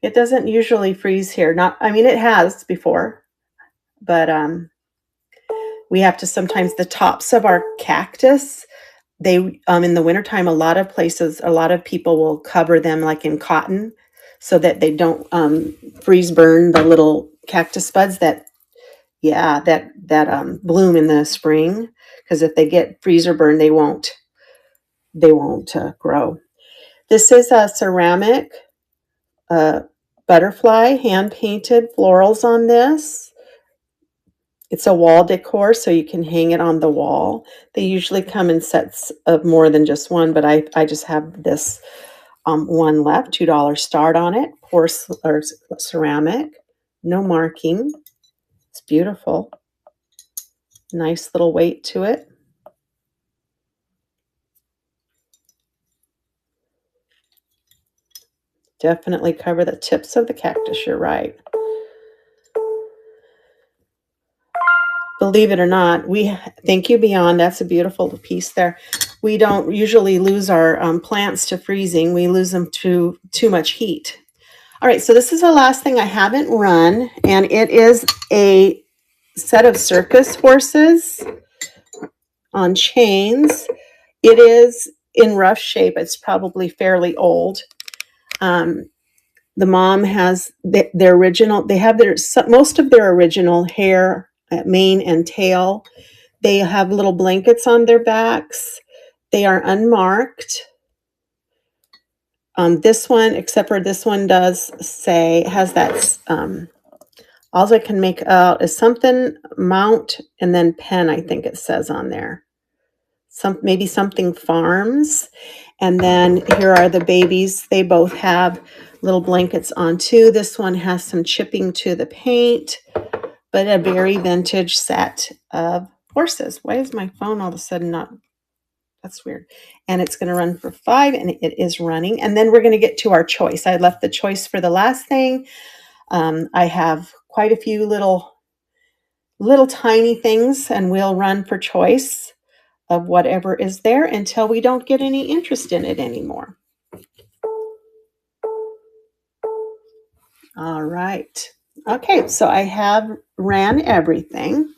It doesn't usually freeze here. It has before, but we have to sometimes the tops of our cactus, they in the wintertime, a lot of people will cover them like in cotton so that they don't freeze burn the little cactus buds that bloom in the spring, because if they get freezer burn, they won't grow. This is a ceramic butterfly, hand painted florals on this. It's a wall decor, so you can hang it on the wall. They usually come in sets of more than just one, but I just have this one left. $2 start on it. Porcelain or ceramic, no marking. It's beautiful. Nice little weight to it. Definitely cover the tips of the cactus, you're right. Believe it or not, thank you, Beyond. That's a beautiful piece there. We don't usually lose our plants to freezing. We lose them to too much heat. All right, so this is the last thing I haven't run, and it is a set of circus horses on chains. It is in rough shape. It's probably fairly old. The mom has their original. They have most of their original hair, mane and tail. They have little blankets on their backs. They are unmarked. This one, except for this one, does say has that. All I can make out is something mount and then pen. I think it says on there. Maybe something farms. And then here are the babies. They both have little blankets on too. This one has some chipping to the paint, but a very vintage set of horses. Why is my phone all of a sudden not? That's weird. And it's going to run for $5, and it is running. And then we're going to get to our choice. I left the choice for the last thing. I have quite a few little tiny things, and we'll run for choice of whatever is there until we don't get any interest in it anymore. All right. Okay, so I have ran everything.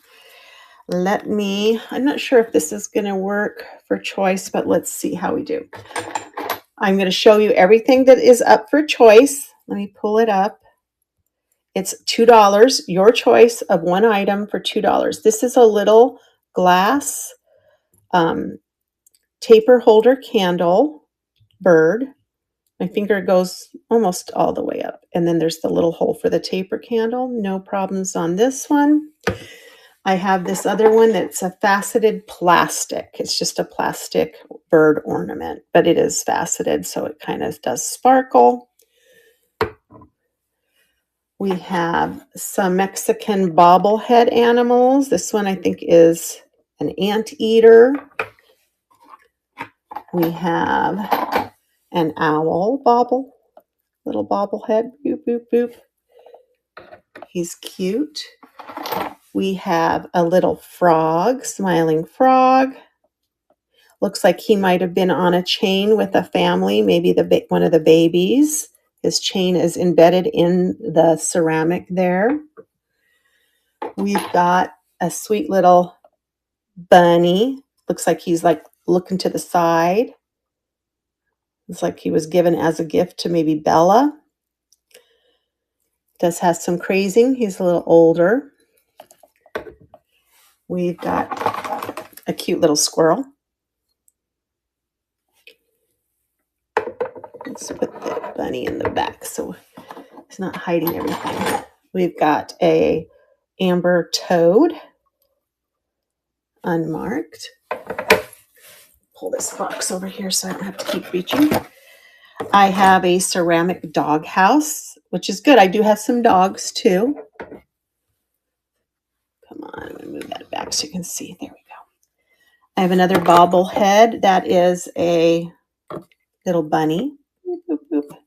I'm not sure if this is going to work for choice, but let's see how we do. I'm going to show you everything that is up for choice. Let me pull it up. It's $2, your choice of one item for $2. This is a little glass taper holder candle bird. My finger goes almost all the way up. And then there's the little hole for the taper candle. No problems on this one. I have this other one that's a faceted plastic. It's just a plastic bird ornament, but it is faceted, so it kind of does sparkle. We have some Mexican bobblehead animals. This one I think is an anteater. We have an owl little bobblehead. Boop, boop, boop. He's cute. We have a little frog, smiling frog. Looks like he might have been on a chain with a family, maybe one of the babies. His chain is embedded in the ceramic there. We've got a sweet little bunny. Looks like he's like looking to the side. It's like he was given as a gift to maybe Bella. Does have some crazing. He's a little older. We've got a cute little squirrel. Let's put the bunny in the back so it's not hiding everything. We've got a amber toad, unmarked. Pull this box over here so I don't have to keep reaching. I have a ceramic dog house, which is good. I do have some dogs too. Come on, I'm going to move that back so you can see. There we go. I have another bobblehead that is a little bunny. Boop, boop, boop.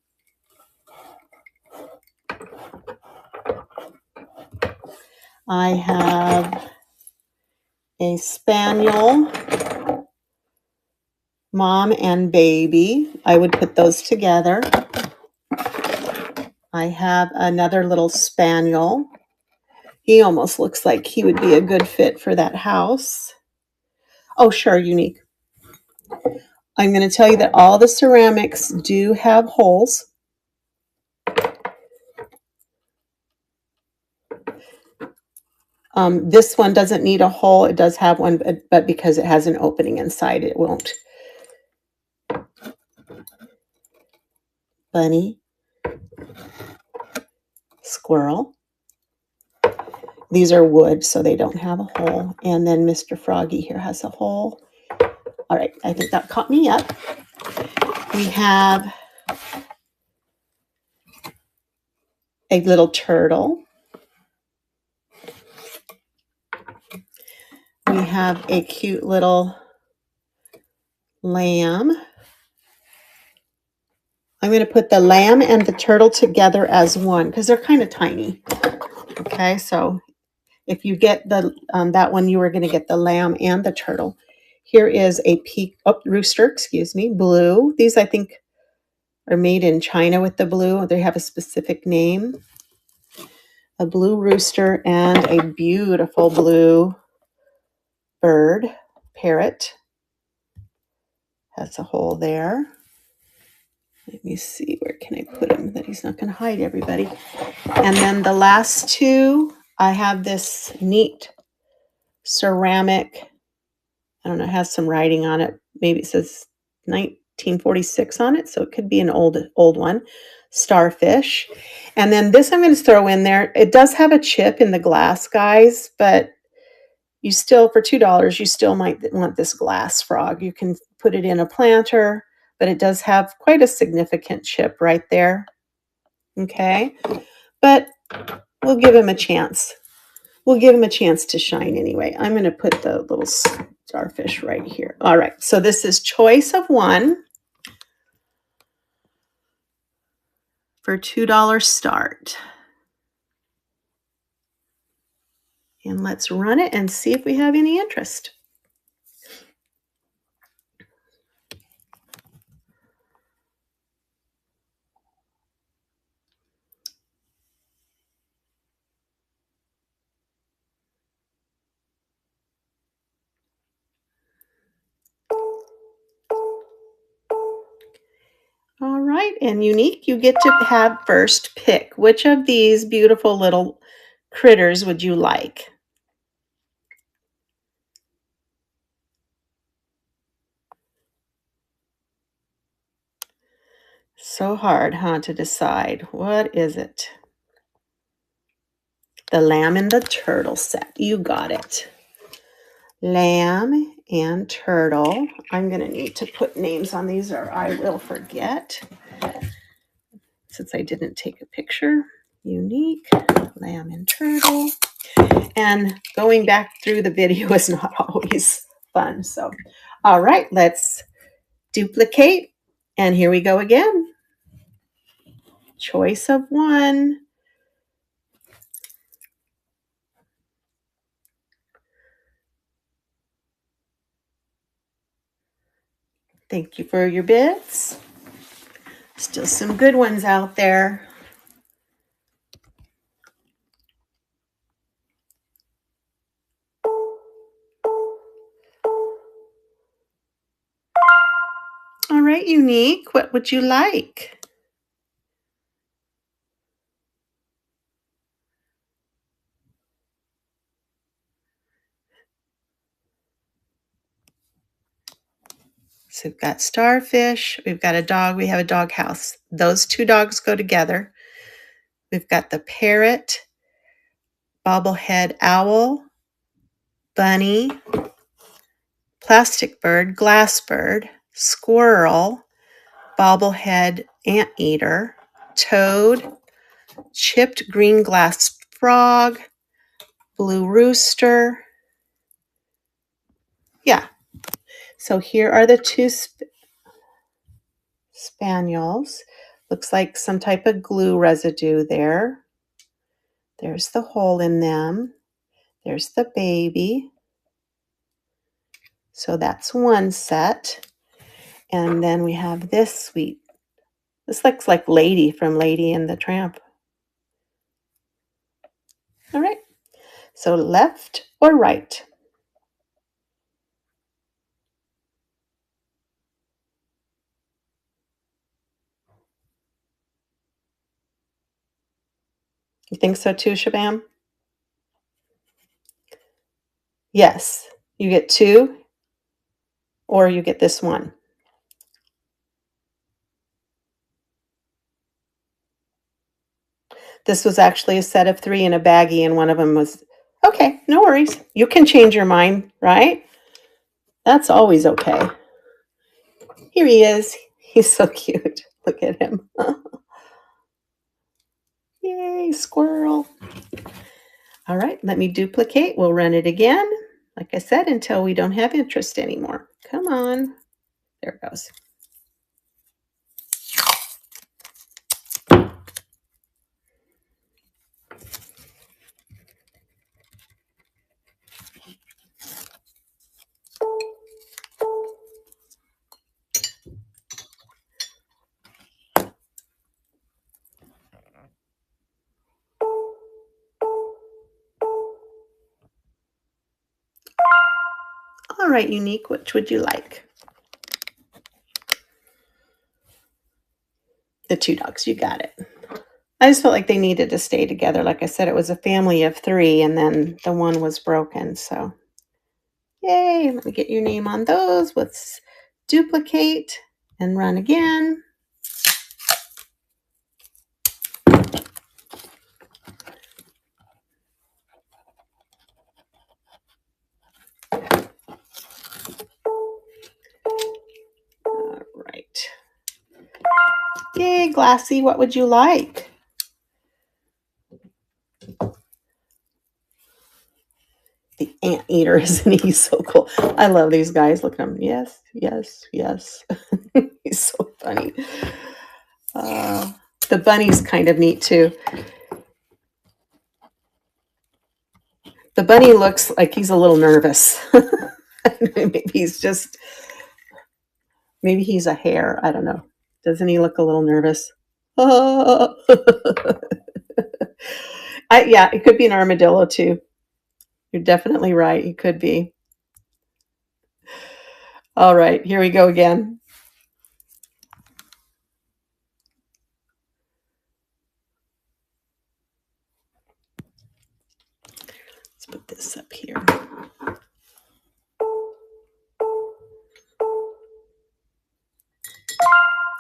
I have a spaniel, mom and baby. I would put those together. I have another little spaniel. He almost looks like he would be a good fit for that house. Oh, sure, unique. I'm going to tell you that all the ceramics do have holes. This one doesn't need a hole. It does have one, but because it has an opening inside, it won't. Bunny. Squirrel. These are wood, so they don't have a hole. And then Mr. Froggy here has a hole. All right, I think that caught me up. We have a little turtle. We have a cute little lamb. I'm going to put the lamb and the turtle together as one because they're kind of tiny. Okay, so if you get the that one, you are going to get the lamb and the turtle. Here is a rooster, excuse me, blue. These I think are made in China with the blue. They have a specific name. A blue rooster and a beautiful blue bird, parrot. Has a hole there. Let me see, where can I put him that he's not going to hide everybody. And then the last two, I have this neat ceramic, I don't know, it has some writing on it. Maybe it says 1946 on it, so it could be an old one. Starfish. And then this I'm going to throw in there. It does have a chip in the glass, guys, but you still, for $2, you still might want this glass frog. You can put it in a planter, but it does have quite a significant chip right there. Okay, but we'll give him a chance. We'll give him a chance to shine anyway. I'm going to put the little starfish right here. All right, so this is choice of one for $2 start. And let's run it and see if we have any interest. All right, and Unique, you get to have first pick. Which of these beautiful little critters would you like? So hard, huh, to decide. What is it? The lamb and the turtle set. You got it. Lamb and turtle. I'm going to need to put names on these or I will forget since I didn't take a picture. Unique, lamb and turtle. And going back through the video is not always fun. So, all right, let's duplicate. And here we go again. Choice of one. Thank you for your bits. Still some good ones out there. All right, Unique, what would you like? So we've got starfish, we've got a dog, we have a dog house. Those two dogs go together. We've got the parrot, bobblehead owl, bunny, plastic bird, glass bird, squirrel, bobblehead anteater, toad, chipped green glass frog, blue rooster. Yeah. So here are the two spaniels. Looks like some type of glue residue there. There's the hole in them. There's the baby. So that's one set. And then we have this sweet. This looks like Lady from Lady and the Tramp. All right. So left or right? You think so too, Shabam? Yes. You get two or you get this one. This was actually a set of three in a baggie, and one of them was, okay, no worries. You can change your mind, right? That's always okay. Here he is. He's so cute. Look at him. Yay, squirrel. All right, let me duplicate. We'll run it again. Like I said, until we don't have interest anymore. Come on. There it goes. All right, Unique, which would you like? The two dogs, you got it. I just felt like they needed to stay together. Like I said, it was a family of three, and then the one was broken. So, yay, let me get your name on those. Let's duplicate and run again. All right. Yay, Glassy, what would you like? The anteater, isn't he so cool? I love these guys. Look at him. Yes, yes, yes. He's so funny. The bunny's kind of neat too. The bunny looks like he's a little nervous. Maybe he's a hare. I don't know. Doesn't he look a little nervous? Oh. Yeah, it could be an armadillo too. You're definitely right. He could be. All right, here we go again. Let's put this up here.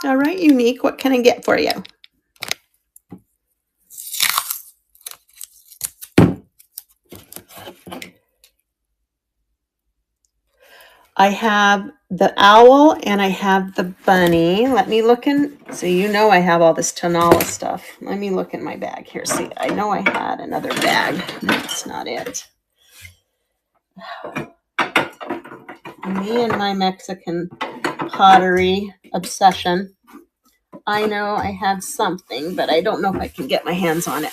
All right, Unique, what can I get for you? I have the owl and I have the bunny. Let me look in. So you know I have all this Tonala stuff. Let me look in my bag here. See, I know I had another bag. That's not it. Me and my Mexican pottery obsession. I know I had something, but I don't know if I can get my hands on it.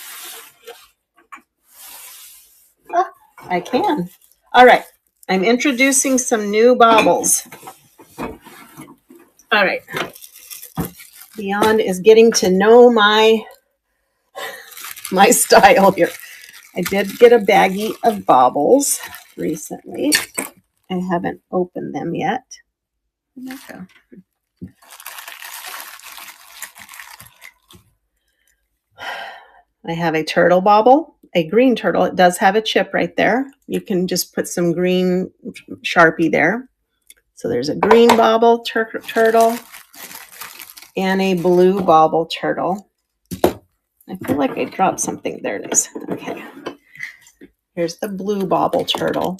Ah, I can. All right. I'm introducing some new baubles. All right. Beyond is getting to know my style here. I did get a baggie of baubles recently. I haven't opened them yet. Where'd that go? I have a turtle bauble, a green turtle. It does have a chip right there. You can just put some green Sharpie there. So there's a green bauble turtle and a blue bauble turtle. I feel like I dropped something. There it is. Okay. Here's the blue bauble turtle.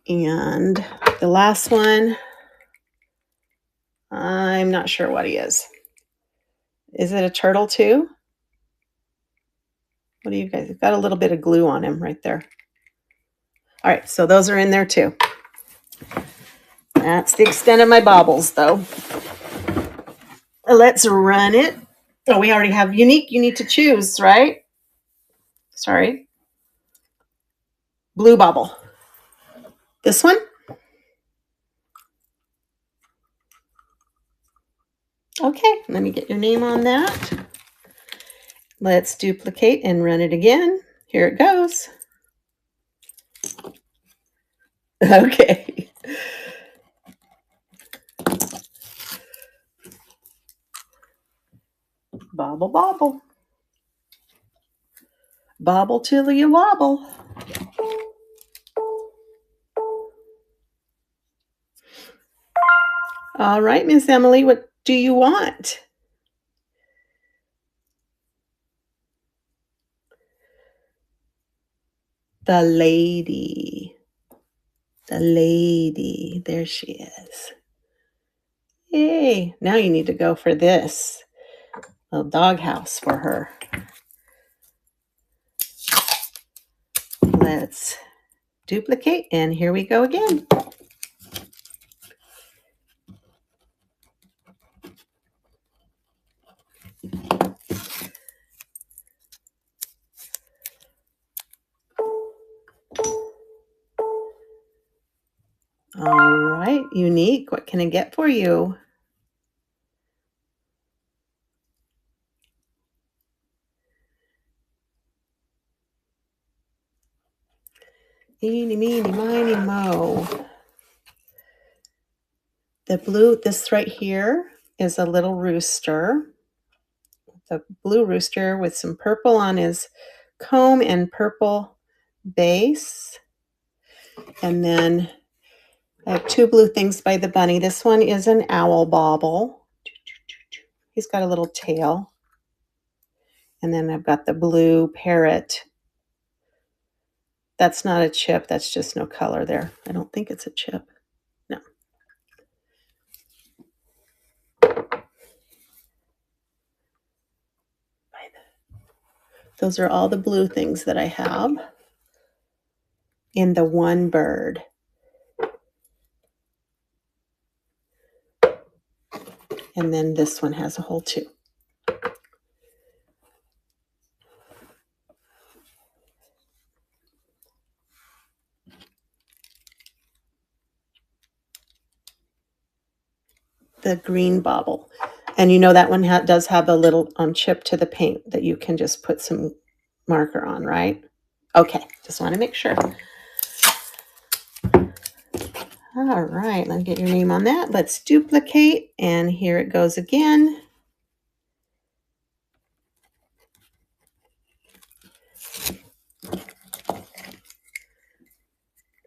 And the last one, I'm not sure what he is. Is it a turtle too? What do you guys? I've got a little bit of glue on him right there. All right, so those are in there too. That's the extent of my baubles, though. Let's run it. Oh, we already have unique. You need to choose, right? Sorry. Blue bauble. This one? Okay, let me get your name on that. Let's duplicate and run it again. Here it goes. Okay. Bobble, bobble. Bobble till you wobble. All right, Miss Emily, what do you want? The lady. The lady. There she is. Yay. Now you need to go for this little doghouse for her. Let's duplicate, and here we go again. All right, unique. What can I get for you? Eeny, meeny, miny, mo. The blue, this right here is a little rooster. The blue rooster with some purple on his comb and purple base. And then I have two blue things by the bunny. This one is an owl bauble. He's got a little tail. And then I've got the blue parrot. That's not a chip. That's just no color there. I don't think it's a chip. No. Those are all the blue things that I have in the one bird. And then this one has a hole too. The green bauble. And you know that one does have a little chip to the paint that you can just put some marker on, right? Okay, just want to make sure. All right, let me get your name on that. Let's duplicate, and here it goes again.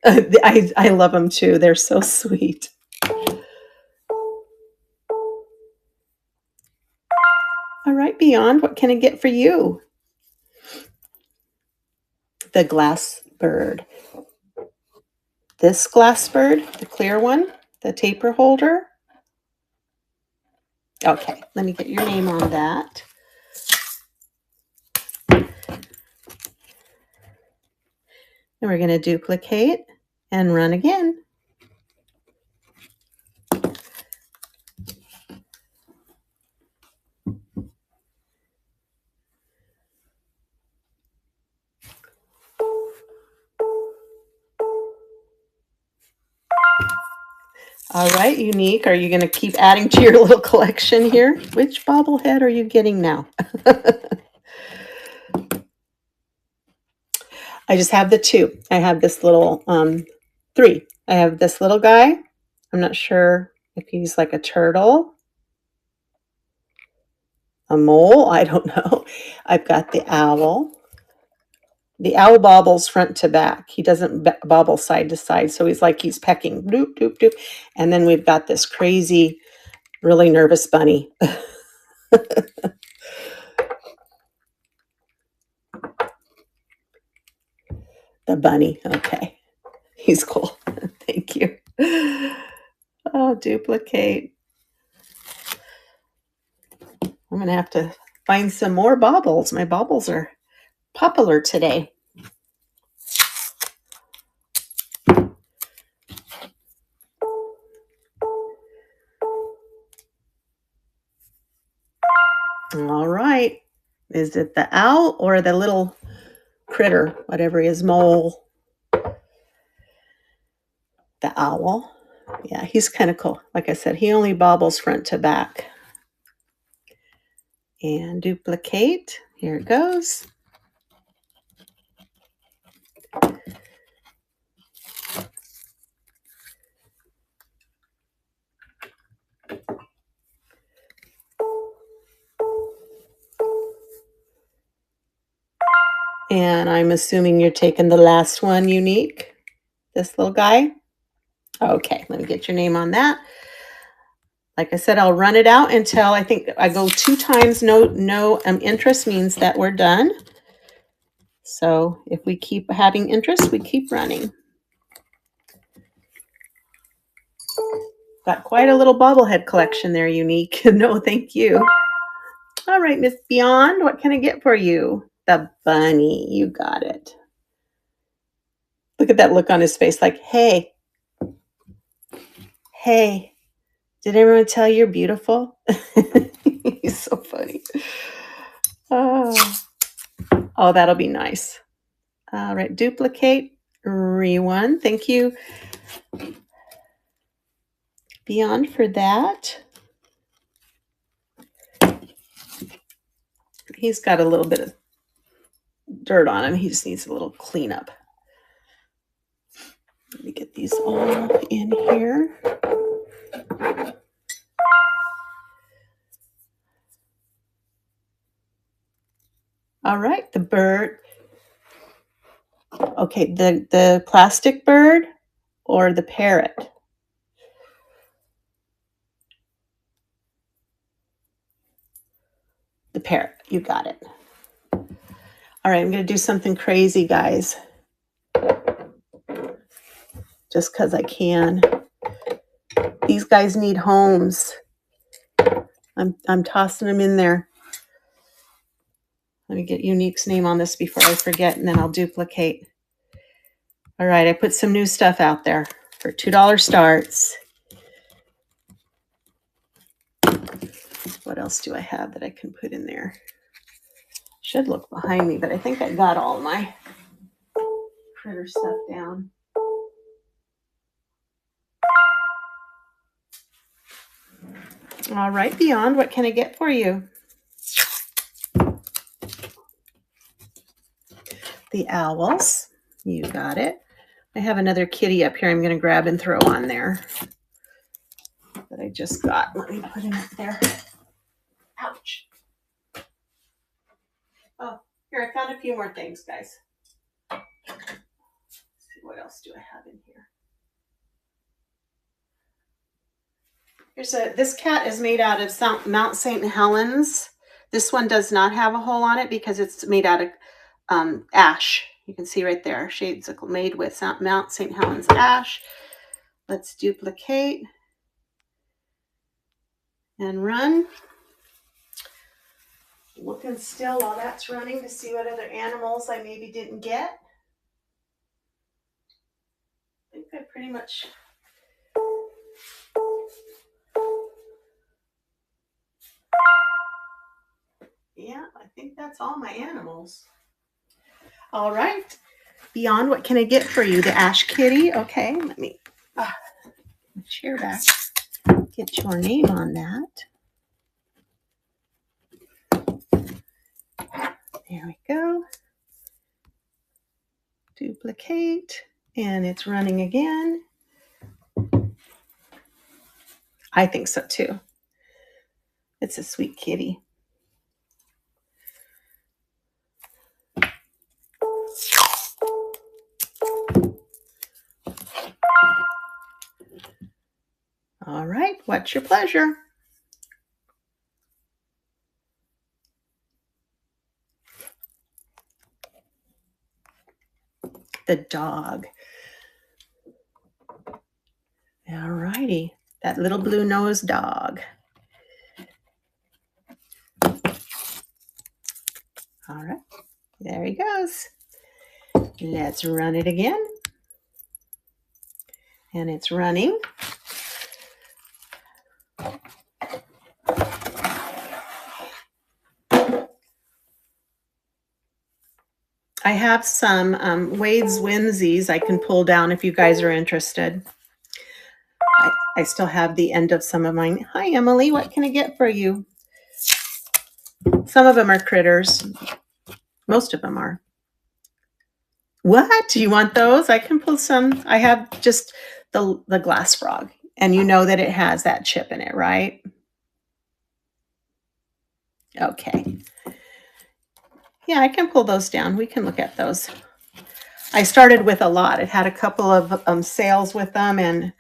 I love them too. They're so sweet. All right, Beyond, what can I get for you? The glass bird. this glass bird, the clear one, the taper holder. Okay, let me get your name on that. And we're going to duplicate and run again. All right, Unique, are you going to keep adding to your little collection here? Which bobblehead are you getting now? I just have the two. I have this little, three. I have this little guy. I'm not sure if he's like a turtle, a mole, I don't know. I've got the owl. The owl bobbles front to back. He doesn't bobble side to side. So he's like he's pecking. Doop, doop, doop. And then we've got this crazy, really nervous bunny. The bunny. Okay. He's cool. Thank you. Oh, duplicate. I'm going to have to find some more baubles. My baubles are popular today. All right. Is it the owl or the little critter, whatever he is, mole? The owl. Yeah, he's kind of cool. Like I said, he only bobbles front to back. And duplicate. Here it goes. And I'm assuming you're taking the last one, Unique. This little guy. Okay, let me get your name on that. Like I said, I'll run it out until I think I go 2 times. No interest means that we're done. So if we keep having interest, we keep running. Got quite a little bobblehead collection there, Unique. No, thank you. All right, Miss Beyond, what can I get for you? The bunny, you got it. Look at that look on his face like, hey, did everyone tell you you're beautiful? He's so funny. Oh, that'll be nice. All right, duplicate, re-one. Thank you, Beyond, for that. He's got a little bit of dirt on him. He just needs a little cleanup. Let me get these all in here. All right, the bird. Okay, the plastic bird or the parrot? The parrot, you got it. All right, I'm going to do something crazy, guys. Just because I can. These guys need homes. I'm tossing them in there. Let me get Unique's name on this before I forget, and then I'll duplicate. All right, I put some new stuff out there for $2 starts. What else do I have that I can put in there? Should look behind me, but I think I got all my critter stuff down. All right, Beyond, what can I get for you? The owls, you got it. I have another kitty up here I'm going to grab and throw on there that I just got. Let me put him up there. Ouch. Oh, here, I found a few more things, guys. Let's see, what else do I have in here? This cat is made out of Mount St. Helens. This one does not have a hole on it because it's made out of ash. You can see right there, shades made with Mount St. Helens ash. Let's duplicate and run. Looking still while that's running to see what other animals I maybe didn't get. I think I pretty much... Yeah, I think that's all my animals. All right. Beyond, what can I get for you? The Ash Kitty. Okay, let me chair back. Get your name on that. There we go. Duplicate, and it's running again. I think so too. It's a sweet kitty. All right, what's your pleasure? The dog. All righty, that little blue-nosed dog. All right, there he goes. Let's run it again. And it's running. I have some Wade's Whimsies I can pull down if you guys are interested. I still have the end of some of mine. Hi, Emily. What can I get for you? Some of them are critters. Most of them are. What? Do you want those? I can pull some. I have just the glass frog. And you know that it has that chip in it, right? Okay. Yeah, I can pull those down. We can look at those. I started with a lot. It had a couple of sales with them, and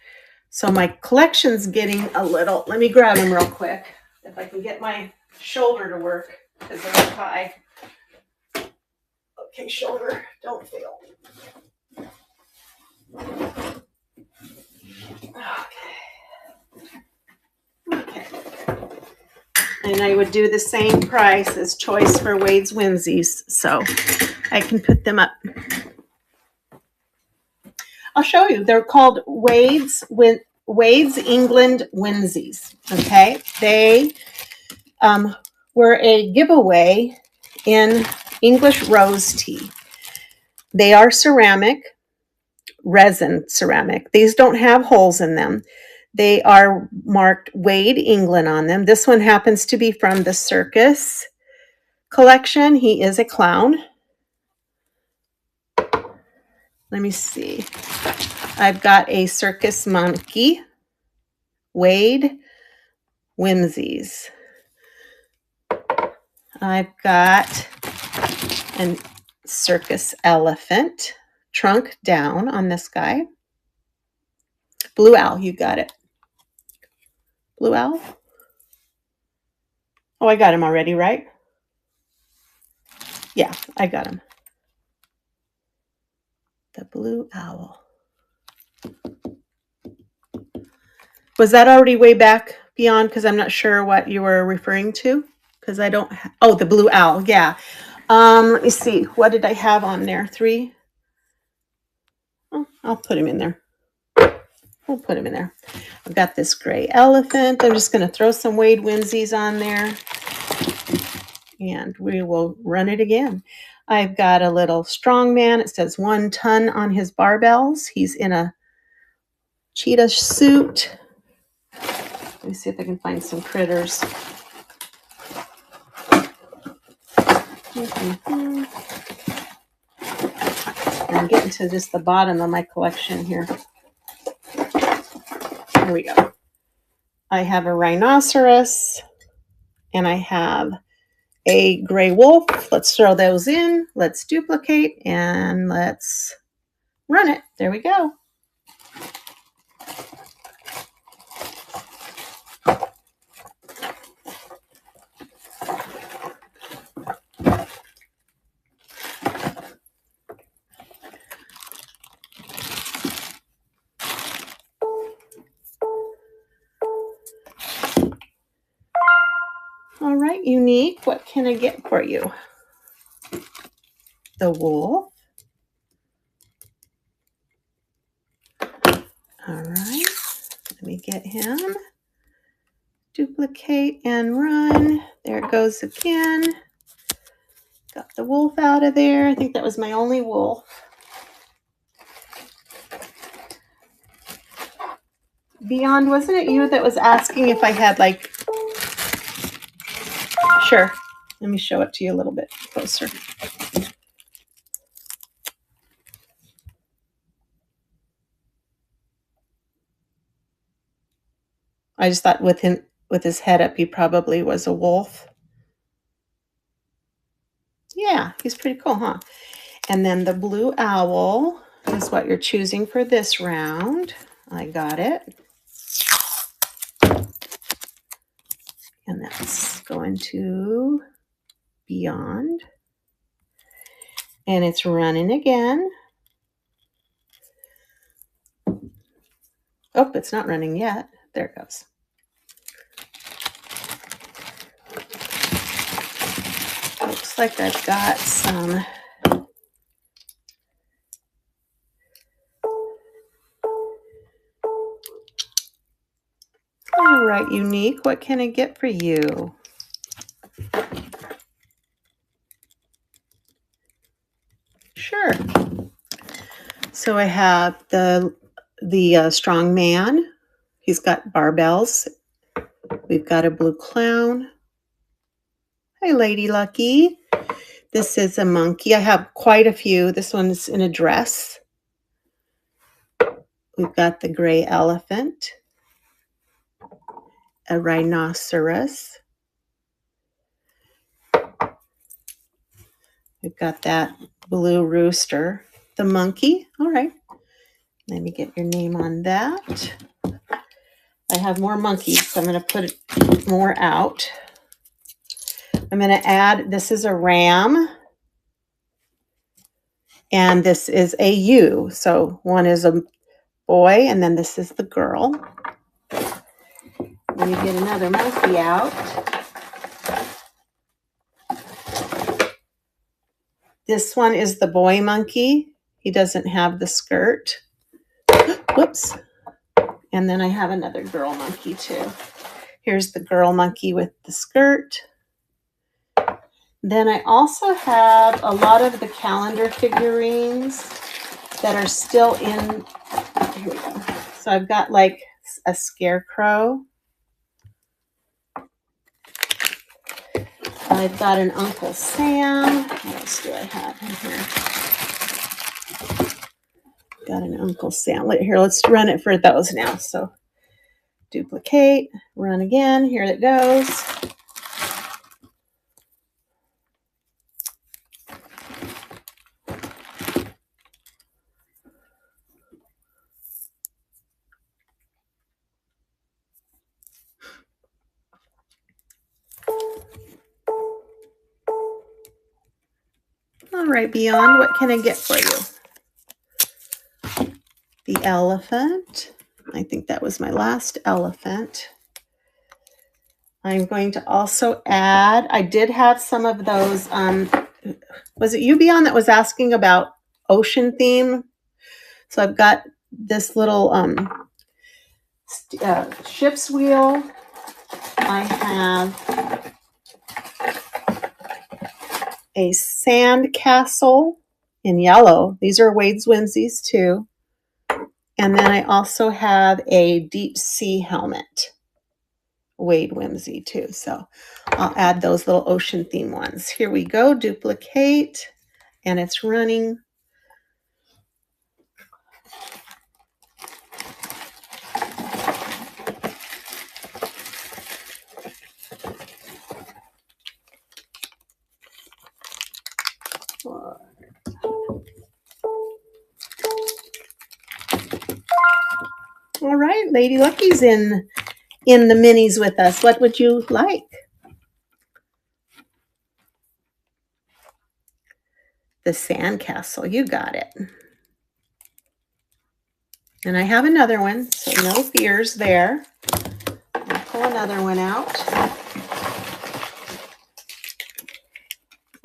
so my collection's getting a little... Let me grab them real quick, if I can get my shoulder to work, because they're up high. Okay, shoulder, don't fail. Okay. And I would do the same price as Choice for Wade's Whimsies, so I can put them up. I'll show you. They're called Wade's England Whimsies. Okay, they were a giveaway in English rose tea. They are ceramic, resin ceramic. These don't have holes in them. They are marked Wade England on them. This one happens to be from the Circus collection. He is a clown. Let me see. I've got a circus monkey, Wade Whimsies. I've got a circus elephant, trunk down on this guy. Blue owl, you got it. Blue owl? Oh, I got him already, right? Yeah, I got him. The blue owl. Was that already way back beyond? Because I'm not sure what you were referring to. Because I don't... Oh, the blue owl. Yeah. Let me see. What did I have on there? 3? Oh, I'll put him in there. We'll put him in there. I've got this gray elephant. I'm just going to throw some Wade Whimsies on there. And we will run it again. I've got a little strong man. It says 1 ton on his barbells. He's in a cheetah suit. Let me see if I can find some critters. I'm getting to just the bottom of my collection here. Here we go. I have a rhinoceros and I have a gray wolf. Let's throw those in. Let's duplicate and let's run it. There we go. right, Unique, what can I get for you? The wolf. All right, let me get him. Duplicate and run. There it goes again. Got the wolf out of there. I think that was my only wolf. Beyond, wasn't it you that was asking if I had like... Sure. Let me show it to you a little bit closer. I just thought with him, with his head up, he probably was a wolf. Yeah, he's pretty cool, huh? And then the blue owl is what you're choosing for this round. I got it. And that's going to Beyond. And it's running again. Oh, it's not running yet. There it goes. Looks like I've got some all right, Unique, what can I get for you? Sure. So I have the strong man. He's got barbells. We've got a blue clown. Hi, Lady Lucky. This is a monkey. I have quite a few. This one's in a dress. We've got the gray elephant, a rhinoceros. We've got that blue rooster, the monkey. All right. Let me get your name on that. I have more monkeys, so I'm going to put more out. I'm going to add, this is a ram, and this is a ewe. So one is a boy, and then this is the girl. Let me get another monkey out. This one is the boy monkey. He doesn't have the skirt. Whoops. And then I have another girl monkey too. Here's the girl monkey with the skirt. Then I also have a lot of the calendar figurines that are still in. Here we go. So I've got like a scarecrow. I've got an Uncle Sam. What else do I have in here? Got an Uncle Sam. Here, let's run it for those now. So duplicate, run again. Here it goes. All right, Beyond, what can I get for you? The elephant. I think that was my last elephant. I'm going to also add, I did have some of those, was it you, Beyond, that was asking about ocean theme? So I've got this little ship's wheel. I have a sand castle in yellow. These are Wade's Whimsies too. And then I also have a deep sea helmet, Wade Whimsy too. So I'll add those little ocean theme ones. Here we go, duplicate, and it's running. All right, Lady Lucky's in the minis with us. What would you like? The sandcastle, you got it. And I have another one, so no fears there. I'll pull another one out.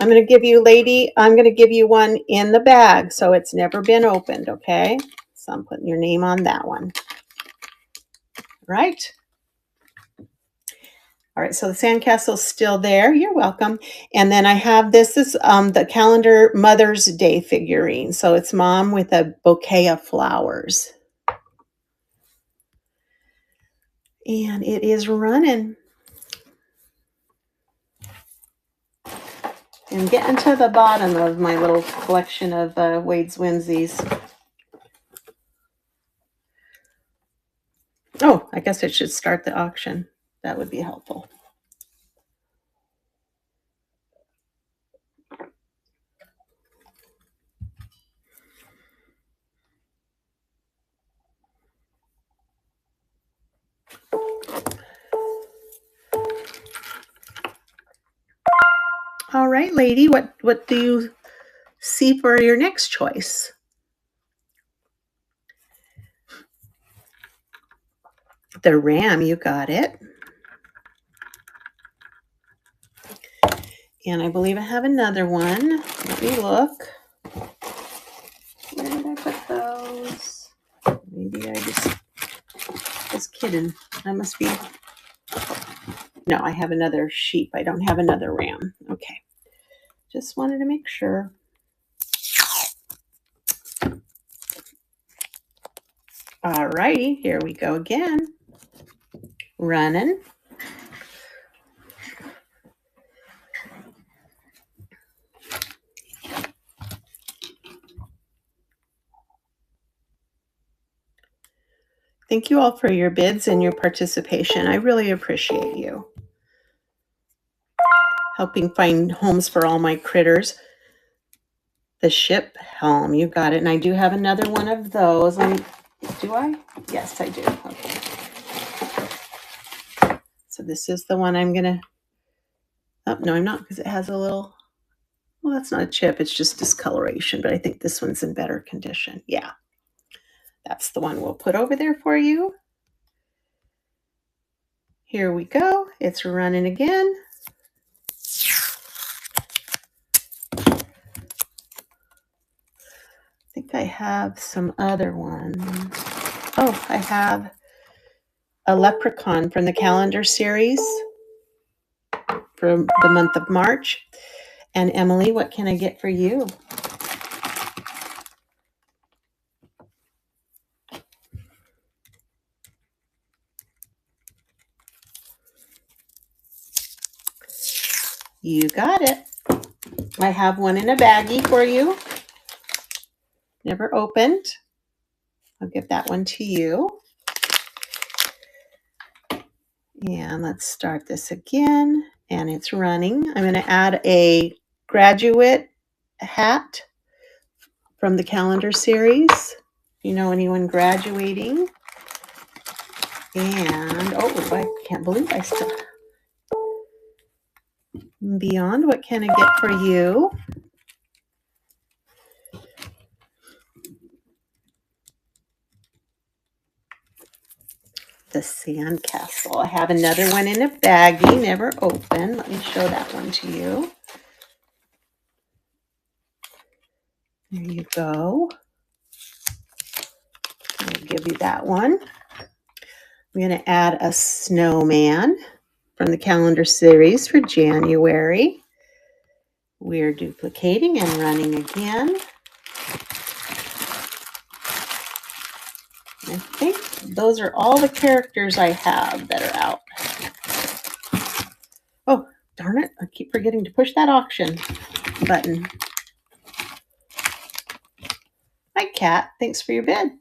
I'm going to give you, lady, I'm going to give you one in the bag, so it's never been opened, okay? So I'm putting your name on that one. Right? All right, so the sandcastle's still there. You're welcome. And then I have, this is the calendar Mother's Day figurine. So it's mom with a bouquet of flowers. And it is running. And getting to the bottom of my little collection of Wade's Whimsies. Oh, I guess I should start the auction. That would be helpful. All right, lady, what do you see for your next choice? The Ram, you got it. And I believe I have another one. Let me look. Where did I put those? Maybe I just kidding. I must be. No, I have another sheep. I don't have another ram. Okay. Just wanted to make sure. All righty, here we go again. Running. Thank you all for your bids and your participation. I really appreciate you. Helping find homes for all my critters. The ship helm, you got it. And I do have another one of those. Do I? Yes, I do. Okay. So this is the one I'm going to, oh, no, I'm not, because it has a little, well, that's not a chip. It's just discoloration, but I think this one's in better condition. Yeah. That's the one we'll put over there for you. Here we go. It's running again. I think I have some other ones. Oh, I have a leprechaun from the calendar series for the month of March. And Emily, what can I get for you? You got it. I have one in a baggie for you. Never opened. I'll give that one to you. And let's start this again. And it's running. I'm going to add a graduate hat from the calendar series. You know anyone graduating? And, oh, I can't believe I still... Beyond, what can I get for you? The sandcastle. I have another one in a baggie, never opened. Let me show that one to you. There you go. I'll give you that one. I'm going to add a snowman from the calendar series for January. We're duplicating and running again. I think those are all the characters I have that are out. Oh, darn it. I keep forgetting to push that auction button. Hi, Kat. Thanks for your bid.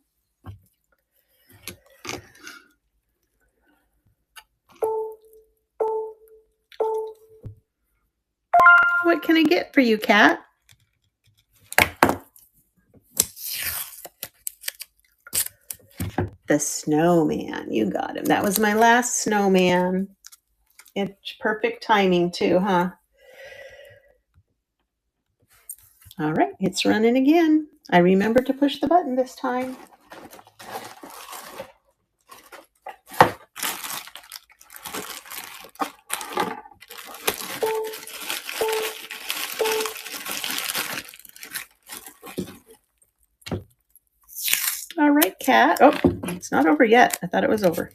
What can I get for you, Kat? The snowman. You got him. That was my last snowman. It's perfect timing too, huh? All right, it's running again. I remembered to push the button this time. Cat. Oh, it's not over yet. I thought it was over.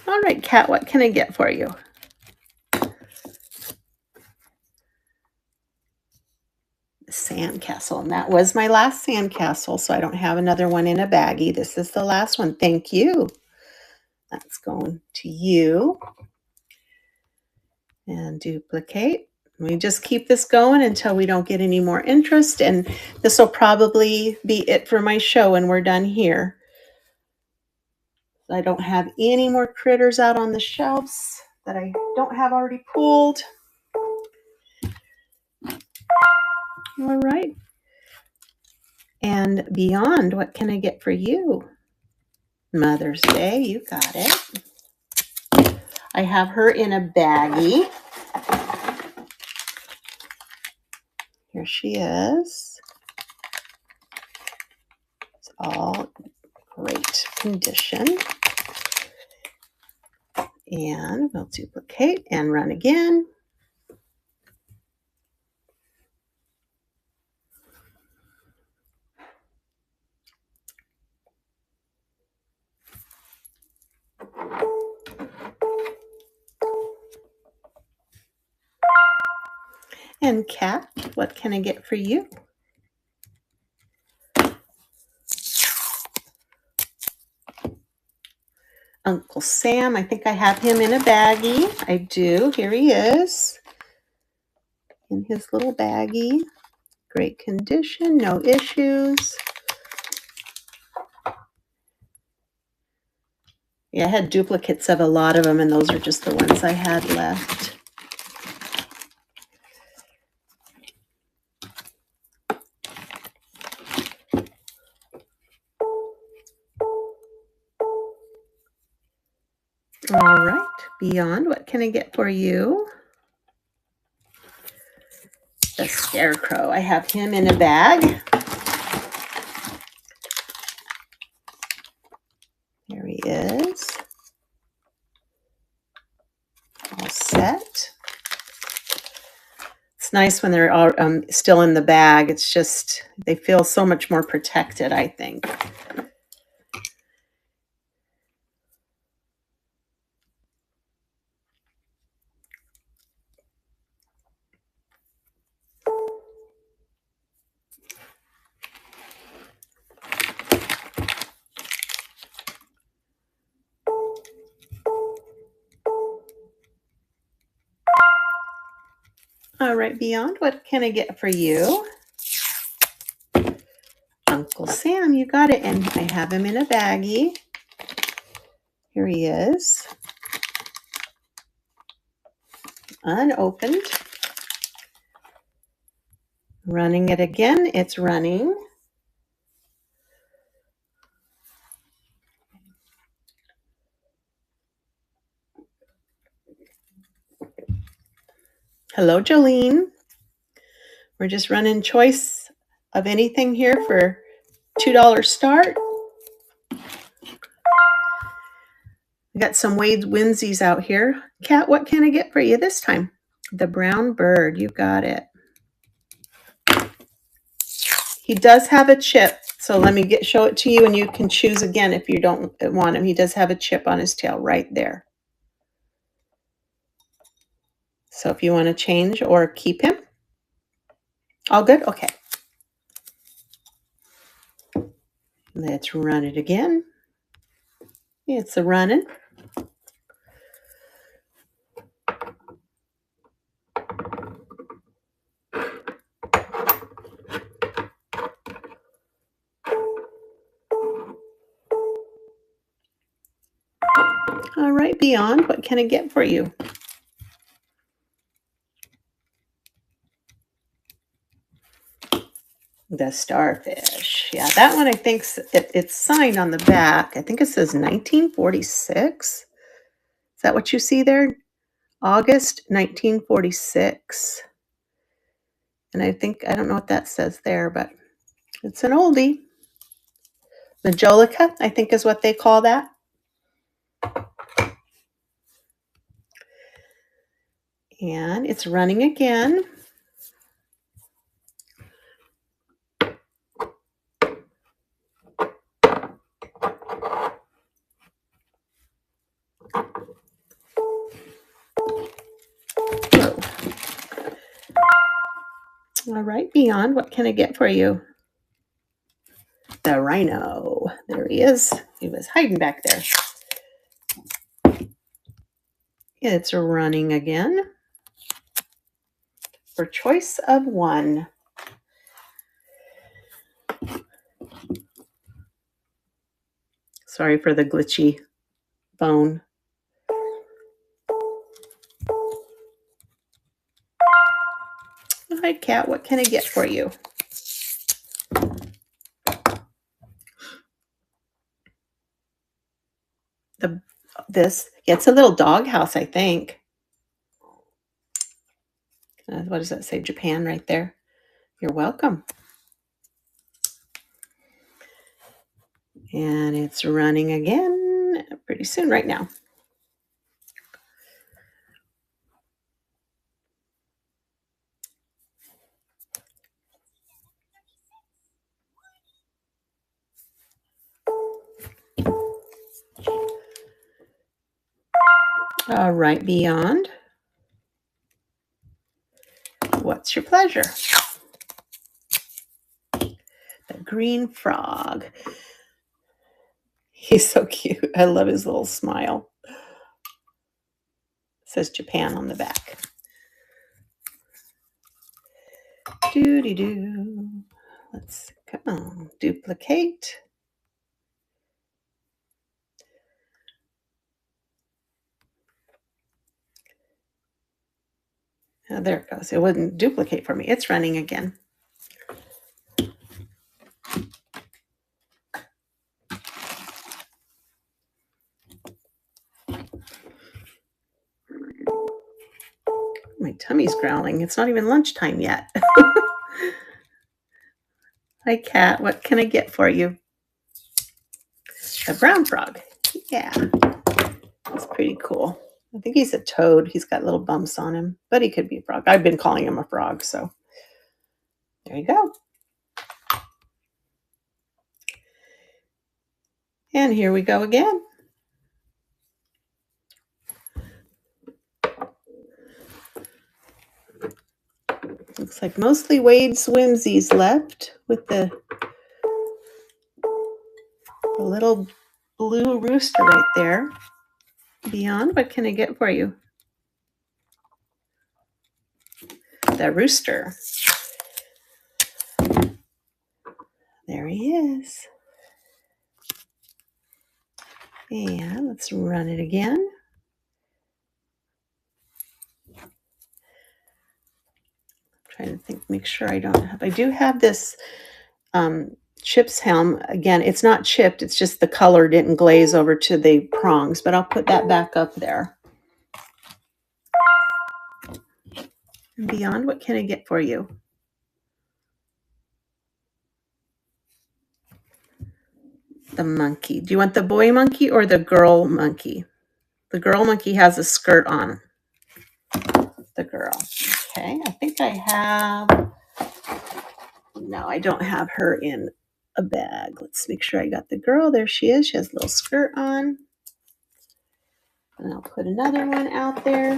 All right, Cat, what can I get for you? Sandcastle, and that was my last sandcastle, so I don't have another one in a baggie. This is the last one. Thank you. That's going to you. And duplicate. We just keep this going until we don't get any more interest, and this will probably be it for my show when we're done here. I don't have any more critters out on the shelves that I don't have already pulled. All right. And beyond, what can I get for you? Mother's Day, you got it. I have her in a baggie. Here she is. It's all great condition. And we'll duplicate and run again. And Cat, what can I get for you? Uncle Sam, I think I have him in a baggie. I do. Here he is in his little baggie. Great condition, no issues. Yeah, I had duplicates of a lot of them, and those are just the ones I had left. All right, beyond, what can I get for you? The Scarecrow. I have him in a bag. There he is. All set. It's nice when they're all still in the bag. It's just, they feel so much more protected, I think. All right, beyond, what can I get for you? Uncle Sam, you got it. And I have him in a baggie. Here he is. Unopened. Running it again. It's running. Hello, Jolene. We're just running choice of anything here for $2 start. We got some Wade Winsies out here. Cat, what can I get for you this time? The brown bird, you got it. He does have a chip, so let me show it to you, and you can choose again if you don't want him. He does have a chip on his tail right there. So if you want to change or keep him, all good? Okay. Let's run it again. It's a running. All right, beyond, what can I get for you? The starfish. Yeah, that one I think it's signed on the back. I think it says 1946. Is that what you see there? August 1946. And I don't know what that says there, but it's an oldie. Majolica, I think is what they call that. And it's running again. All right, Beyond, what can I get for you? The rhino. There he is. He was hiding back there. It's running again. For choice of one. Sorry for the glitchy phone. Hi, Cat. What can I get for you? It's a little doghouse, I think. What does that say? Japan right there. You're welcome. And it's running again pretty soon right now. All right, Beyond. What's your pleasure? The green frog. He's so cute. I love his little smile. It says Japan on the back. Doo-dee-doo. Let's come on. Duplicate. Oh, there it goes. It wouldn't duplicate for me. It's running again. My tummy's growling. It's not even lunchtime yet. Hi, Cat. What can I get for you? A brown frog. Yeah. That's pretty cool. I think he's a toad. He's got little bumps on him, but he could be a frog. I've been calling him a frog, so there you go. And here we go again. Looks like mostly Wade Swimsies left with the little blue rooster right there. Beyond, what can I get for you? The rooster. There he is. And let's run it again. Trying to think, make sure I do have this Chip's helm. Again, it's not chipped, it's just the color didn't glaze over to the prongs, but I'll put that back up there. And Beyond, what can I get for you? The monkey. Do you want the boy monkey or the girl monkey? The girl monkey has a skirt on. The girl. Okay, I think I have... No, I don't have her in a bag. Let's make sure I got the girl. There she is. She has a little skirt on. And I'll put another one out there.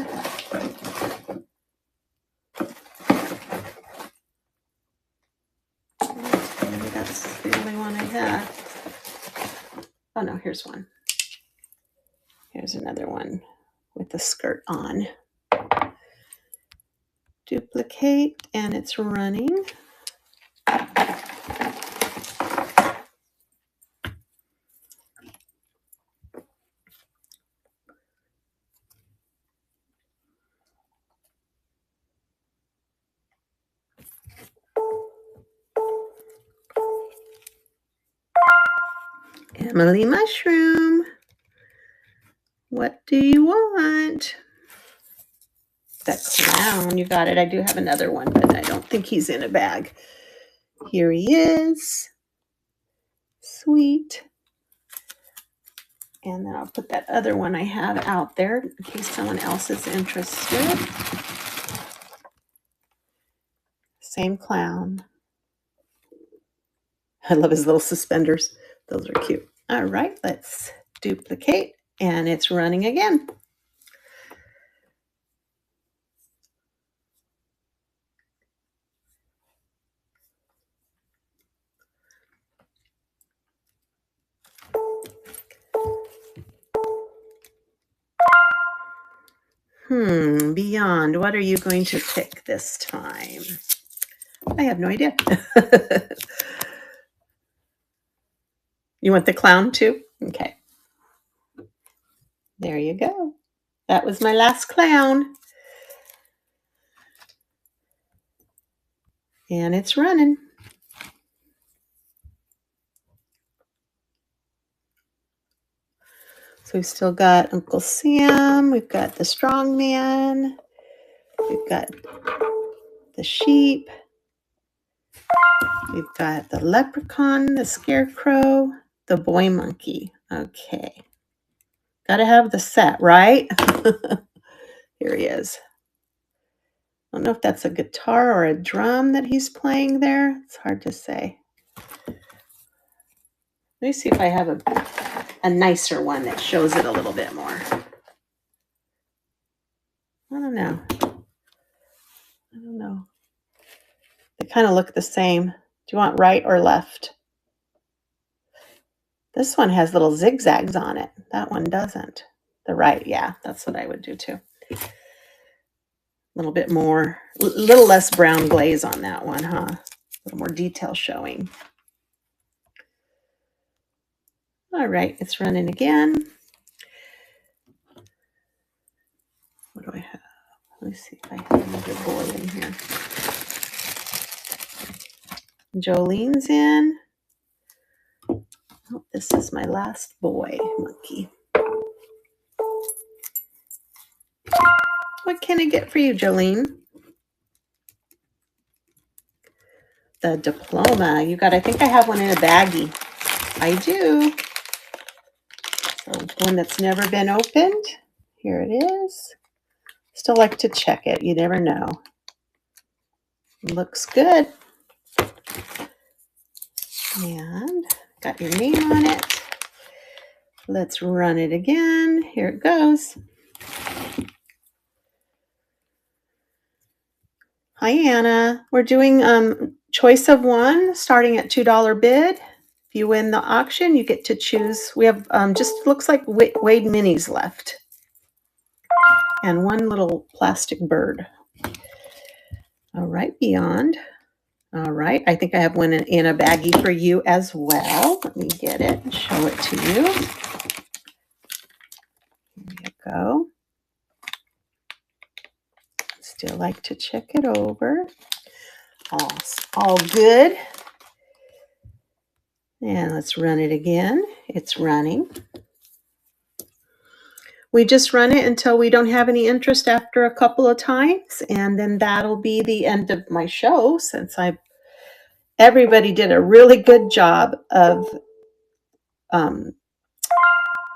Maybe that's the only one I have. Oh no, here's one. Here's another one with the skirt on. Duplicate, and it's running. Emily Mushroom, what do you want? That clown, you got it. I do have another one, but I don't think he's in a bag. Here he is. Sweet. And then I'll put that other one I have out there in case someone else is interested. Same clown. I love his little suspenders. Those are cute. All right, let's duplicate, and it's running again. Beyond, what are you going to pick this time? I have no idea. You want the clown too? Okay. There you go. That was my last clown. And it's running. So we've still got Uncle Sam. We've got the strong man. We've got the sheep. We've got the leprechaun, the scarecrow, the boy monkey. Okay. Got to have the set, right? Here he is. I don't know if that's a guitar or a drum that he's playing there. It's hard to say. Let me see if I have a nicer one that shows it a little bit more. I don't know. They kind of look the same. Do you want right or left? This one has little zigzags on it. That one doesn't. The right, yeah, that's what I would do too. A little bit more, a little less brown glaze on that one, huh? A little more detail showing. All right, it's running again. What do I have? Let me see if I have another boy in here. Jolene's in. Oh, this is my last boy monkey. What can I get for you, Jolene? The diploma. You got, I think I have one in a baggie. I do. So one that's never been opened. Here it is. Still like to check it. You never know. Looks good. And got your name on it. Let's run it again. Here it goes. Hi, Anna. We're doing choice of one, starting at $2 bid. If you win the auction, you get to choose. We have just looks like Wade minis left. And one little plastic bird. All right, Beyond. All right, I think I have one in a baggie for you as well. Let me get it and show it to you. There you go. Still like to check it over. All good. And let's run it again. It's running. We just run it until we don't have any interest after a couple of times, and then that'll be the end of my show, since everybody did a really good job of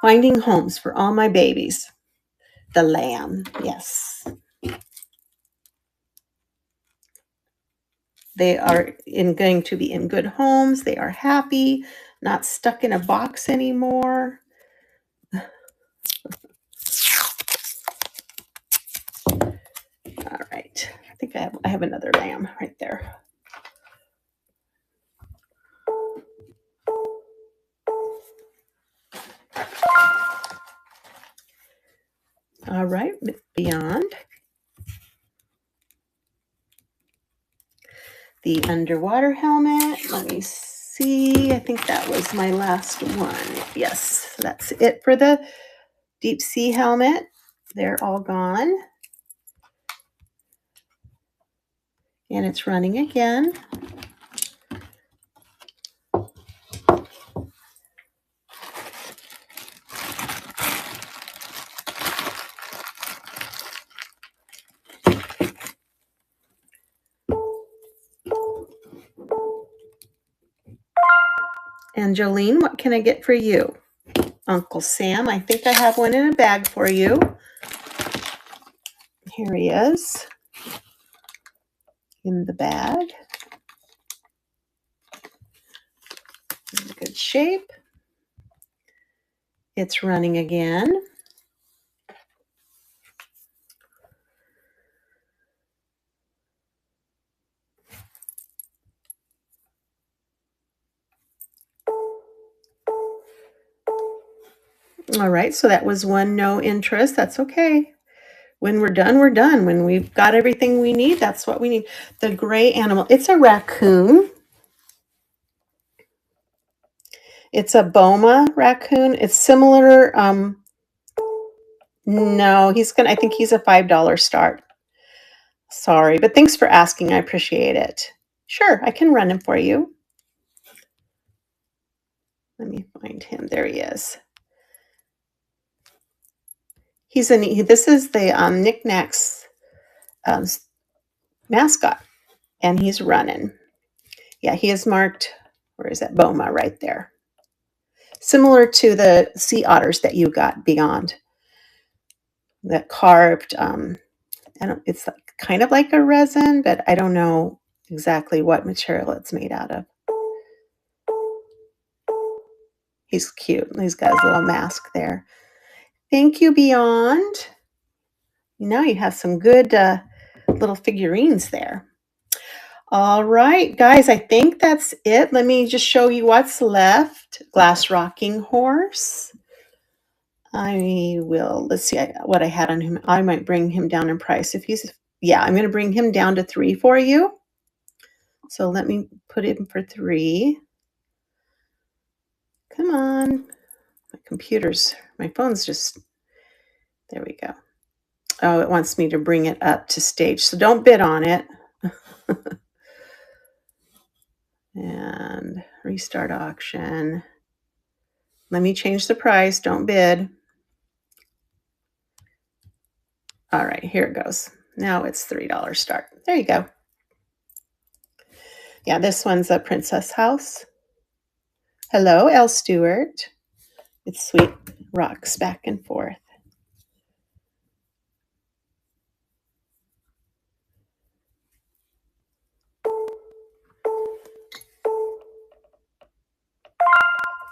finding homes for all my babies. The lamb, yes. They are going to be in good homes. They are happy, not stuck in a box anymore. All right, I think I have another lamb right there. All right, Beyond. The underwater helmet. Let me see. I think that was my last one. Yes, that's it for the deep sea helmet. They're all gone. And it's running again. And Jolene, what can I get for you? Uncle Sam, I think I have one in a bag for you. Here he is in the bag. In good shape. It's running again. All right, so that was one no interest. That's okay. when we're done, we're done. When we've got everything we need, that's what we need. The gray animal, it's a raccoon. It's a Boma raccoon. It's similar. No, I think he's a $5 start. Sorry, but thanks for asking. I appreciate it. Sure, I can run him for you. Let me find him. There he is. This is the Knickknacks mascot, and he's running. Yeah, he is marked. Where is that? Boma right there. Similar to the sea otters that you got beyond. That carved. It's kind of like a resin, but I don't know exactly what material it's made out of. He's cute. He's got his little mask there. Thank you, Beyond. Now you have some good little figurines there. All right, guys, I think that's it. Let me just show you what's left. Glass rocking horse. Let's see what I had on him. I might bring him down in price. I'm going to bring him down to 3 for you. So let me put him for 3. Come on. My phone's just, there we go. Oh, it wants me to bring it up to stage. So don't bid on it. And restart auction. Let me change the price. Don't bid. All right, here it goes. Now it's $3 start. There you go. Yeah, this one's a Princess House. Hello, L. Stewart. It's sweet. Rocks back and forth.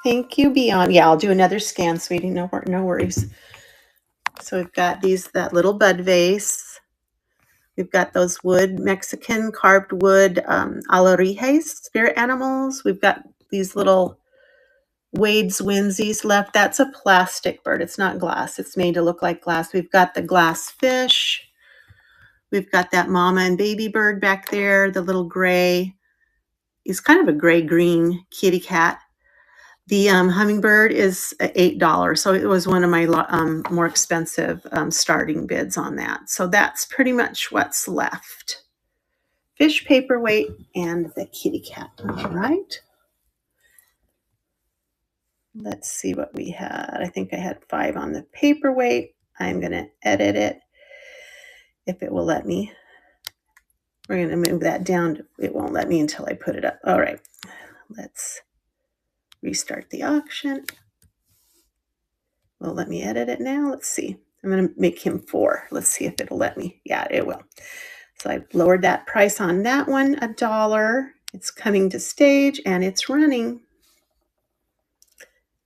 Thank you, Beyond. Yeah, I'll do another scan, sweetie. No worries. So we've got that little bud vase. We've got those Mexican carved wood alebrijes, spirit animals. We've got these little Wade's Winsies left. That's a plastic bird. It's not glass. It's made to look like glass. We've got the glass fish. We've got that mama and baby bird back there, the little gray. He's kind of a gray-green kitty cat. The hummingbird is $8, so it was one of my more expensive starting bids on that. So that's pretty much what's left. Fish paperweight and the kitty cat. All right. Let's see what we had. I think I had 5 on the paperweight. I'm going to edit it if it will let me. We're going to move that down. It won't let me until I put it up. All right. Let's restart the auction. Well, let me edit it now. Let's see. I'm going to make him 4. Let's see if it'll let me. Yeah, it will. So I lowered that price on that one $1. It's coming to stage and it's running.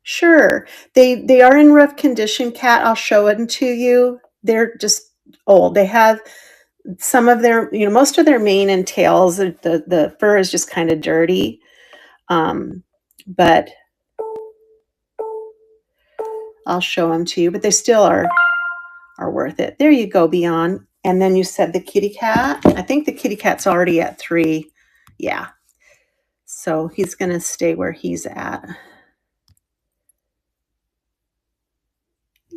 Sure. They are in rough condition, Kat. I'll show it to you. They're just old. They have some of their, most of their mane and tails. The fur is just kind of dirty. But I'll show them to you, but they still are worth it. There you go, Beyond. And then you said the kitty cat. I think the kitty cat's already at 3. Yeah. So he's going to stay where he's at.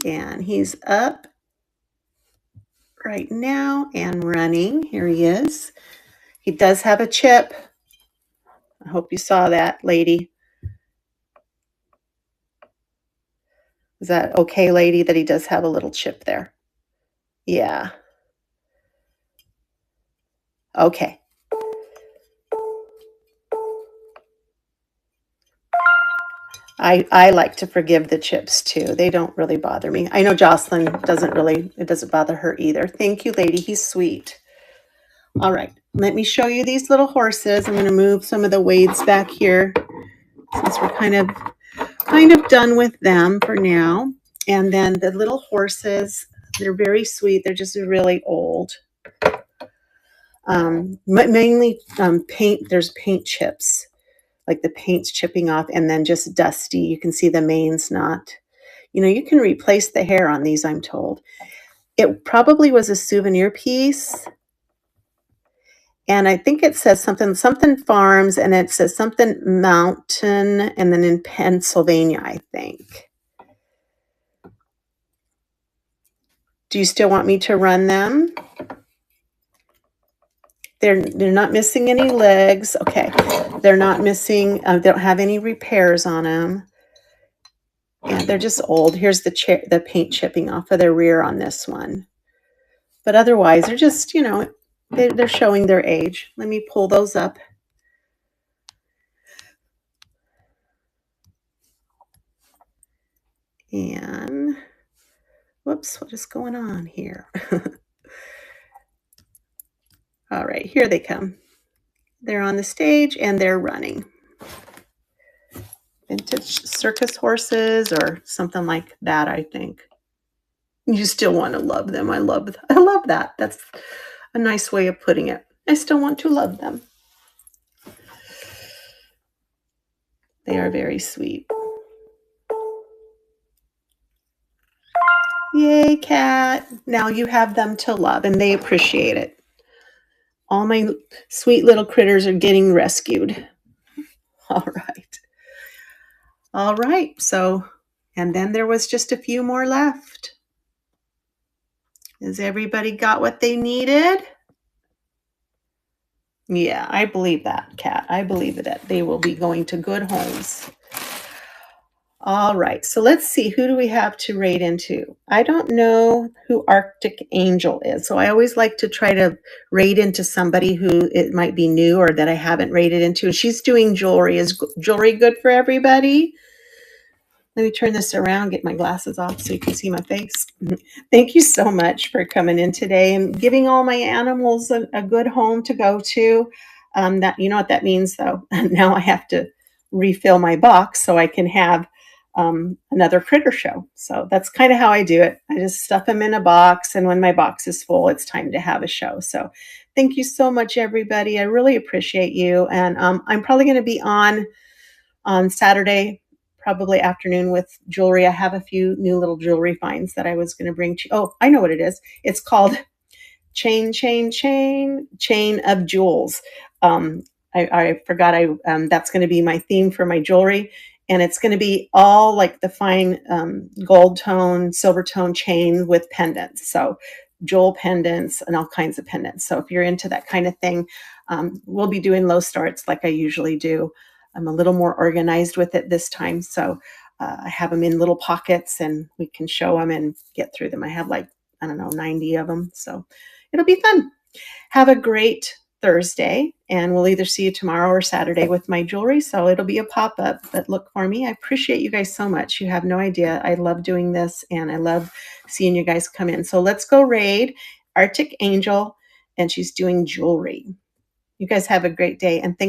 And he's up right now and running. Here he is. He does have a chip. I hope you saw that, lady. Is that okay, lady, that he does have a little chip there? Yeah. Okay. I like to forgive the chips too. They don't really bother me. I know Jocelyn it doesn't bother her either. Thank you, lady. He's sweet. All right. Let me show you these little horses. I'm going to move some of the Wades back here since we're kind of done with them for now. And then the little horses, they're very sweet. They're just really old. Mainly paint. There's paint chips, like the paint's chipping off, and then just dusty. You can see the mane's not. You can replace the hair on these, I'm told. It probably was a souvenir piece. And I think it says something farms, and it says something mountain, and then in Pennsylvania, I think. Do you still want me to run them? They're not missing any legs. Okay. They're not missing, they don't have any repairs on them. Yeah, they're just old. Here's the paint chipping off of their rear on this one. But otherwise, they're just, they're showing their age. Let me pull those up. And whoops, what is going on here? All right, here they come. They're on the stage and they're running. Vintage circus horses or something like that, I think. You still want to love them. I love that. That's a nice way of putting it. I still want to love them. They are very sweet. Yay, cat. Now you have them to love, and they appreciate it. All my sweet little critters are getting rescued. All right. All right. So, and then there was just a few more left. Has everybody got what they needed? Yeah, I believe that, Kat. I believe that they will be going to good homes. All right, so let's see. Who do we have to rate into? I don't know who Arctic Angel is, so I always like to try to rate into somebody who it might be new or that I haven't rated into. She's doing jewelry. Is jewelry good for everybody? Let me turn this around, get my glasses off so you can see my face. Thank you so much for coming in today and giving all my animals a good home to go to. That, you know what that means, though? Now I have to refill my box so I can have another critter show. So that's kind of how I do it. I just stuff them in a box, and when my box is full, it's time to have a show. So thank you so much, everybody. I really appreciate you. And I'm probably going to be on Saturday, probably afternoon, with jewelry. I have a few new little jewelry finds that I was going to bring to you. Oh, I know what it is. It's called Chain of Jewels. I forgot that's going to be my theme for my jewelry. And it's going to be all like the fine gold tone, silver tone chain with pendants. So jewel pendants and all kinds of pendants. So if you're into that kind of thing, we'll be doing low starts like I usually do. I'm a little more organized with it this time. So I have them in little pockets and we can show them and get through them. I have like, I don't know, 90 of them. So it'll be fun. Have a great Thursday, and we'll either see you tomorrow or Saturday with my jewelry. So it'll be a pop-up, but look for me. I appreciate you guys so much. You have no idea. I love doing this, and I love seeing you guys come in. So let's go raid Arctic Angel, and she's doing jewelry. You guys have a great day, and thank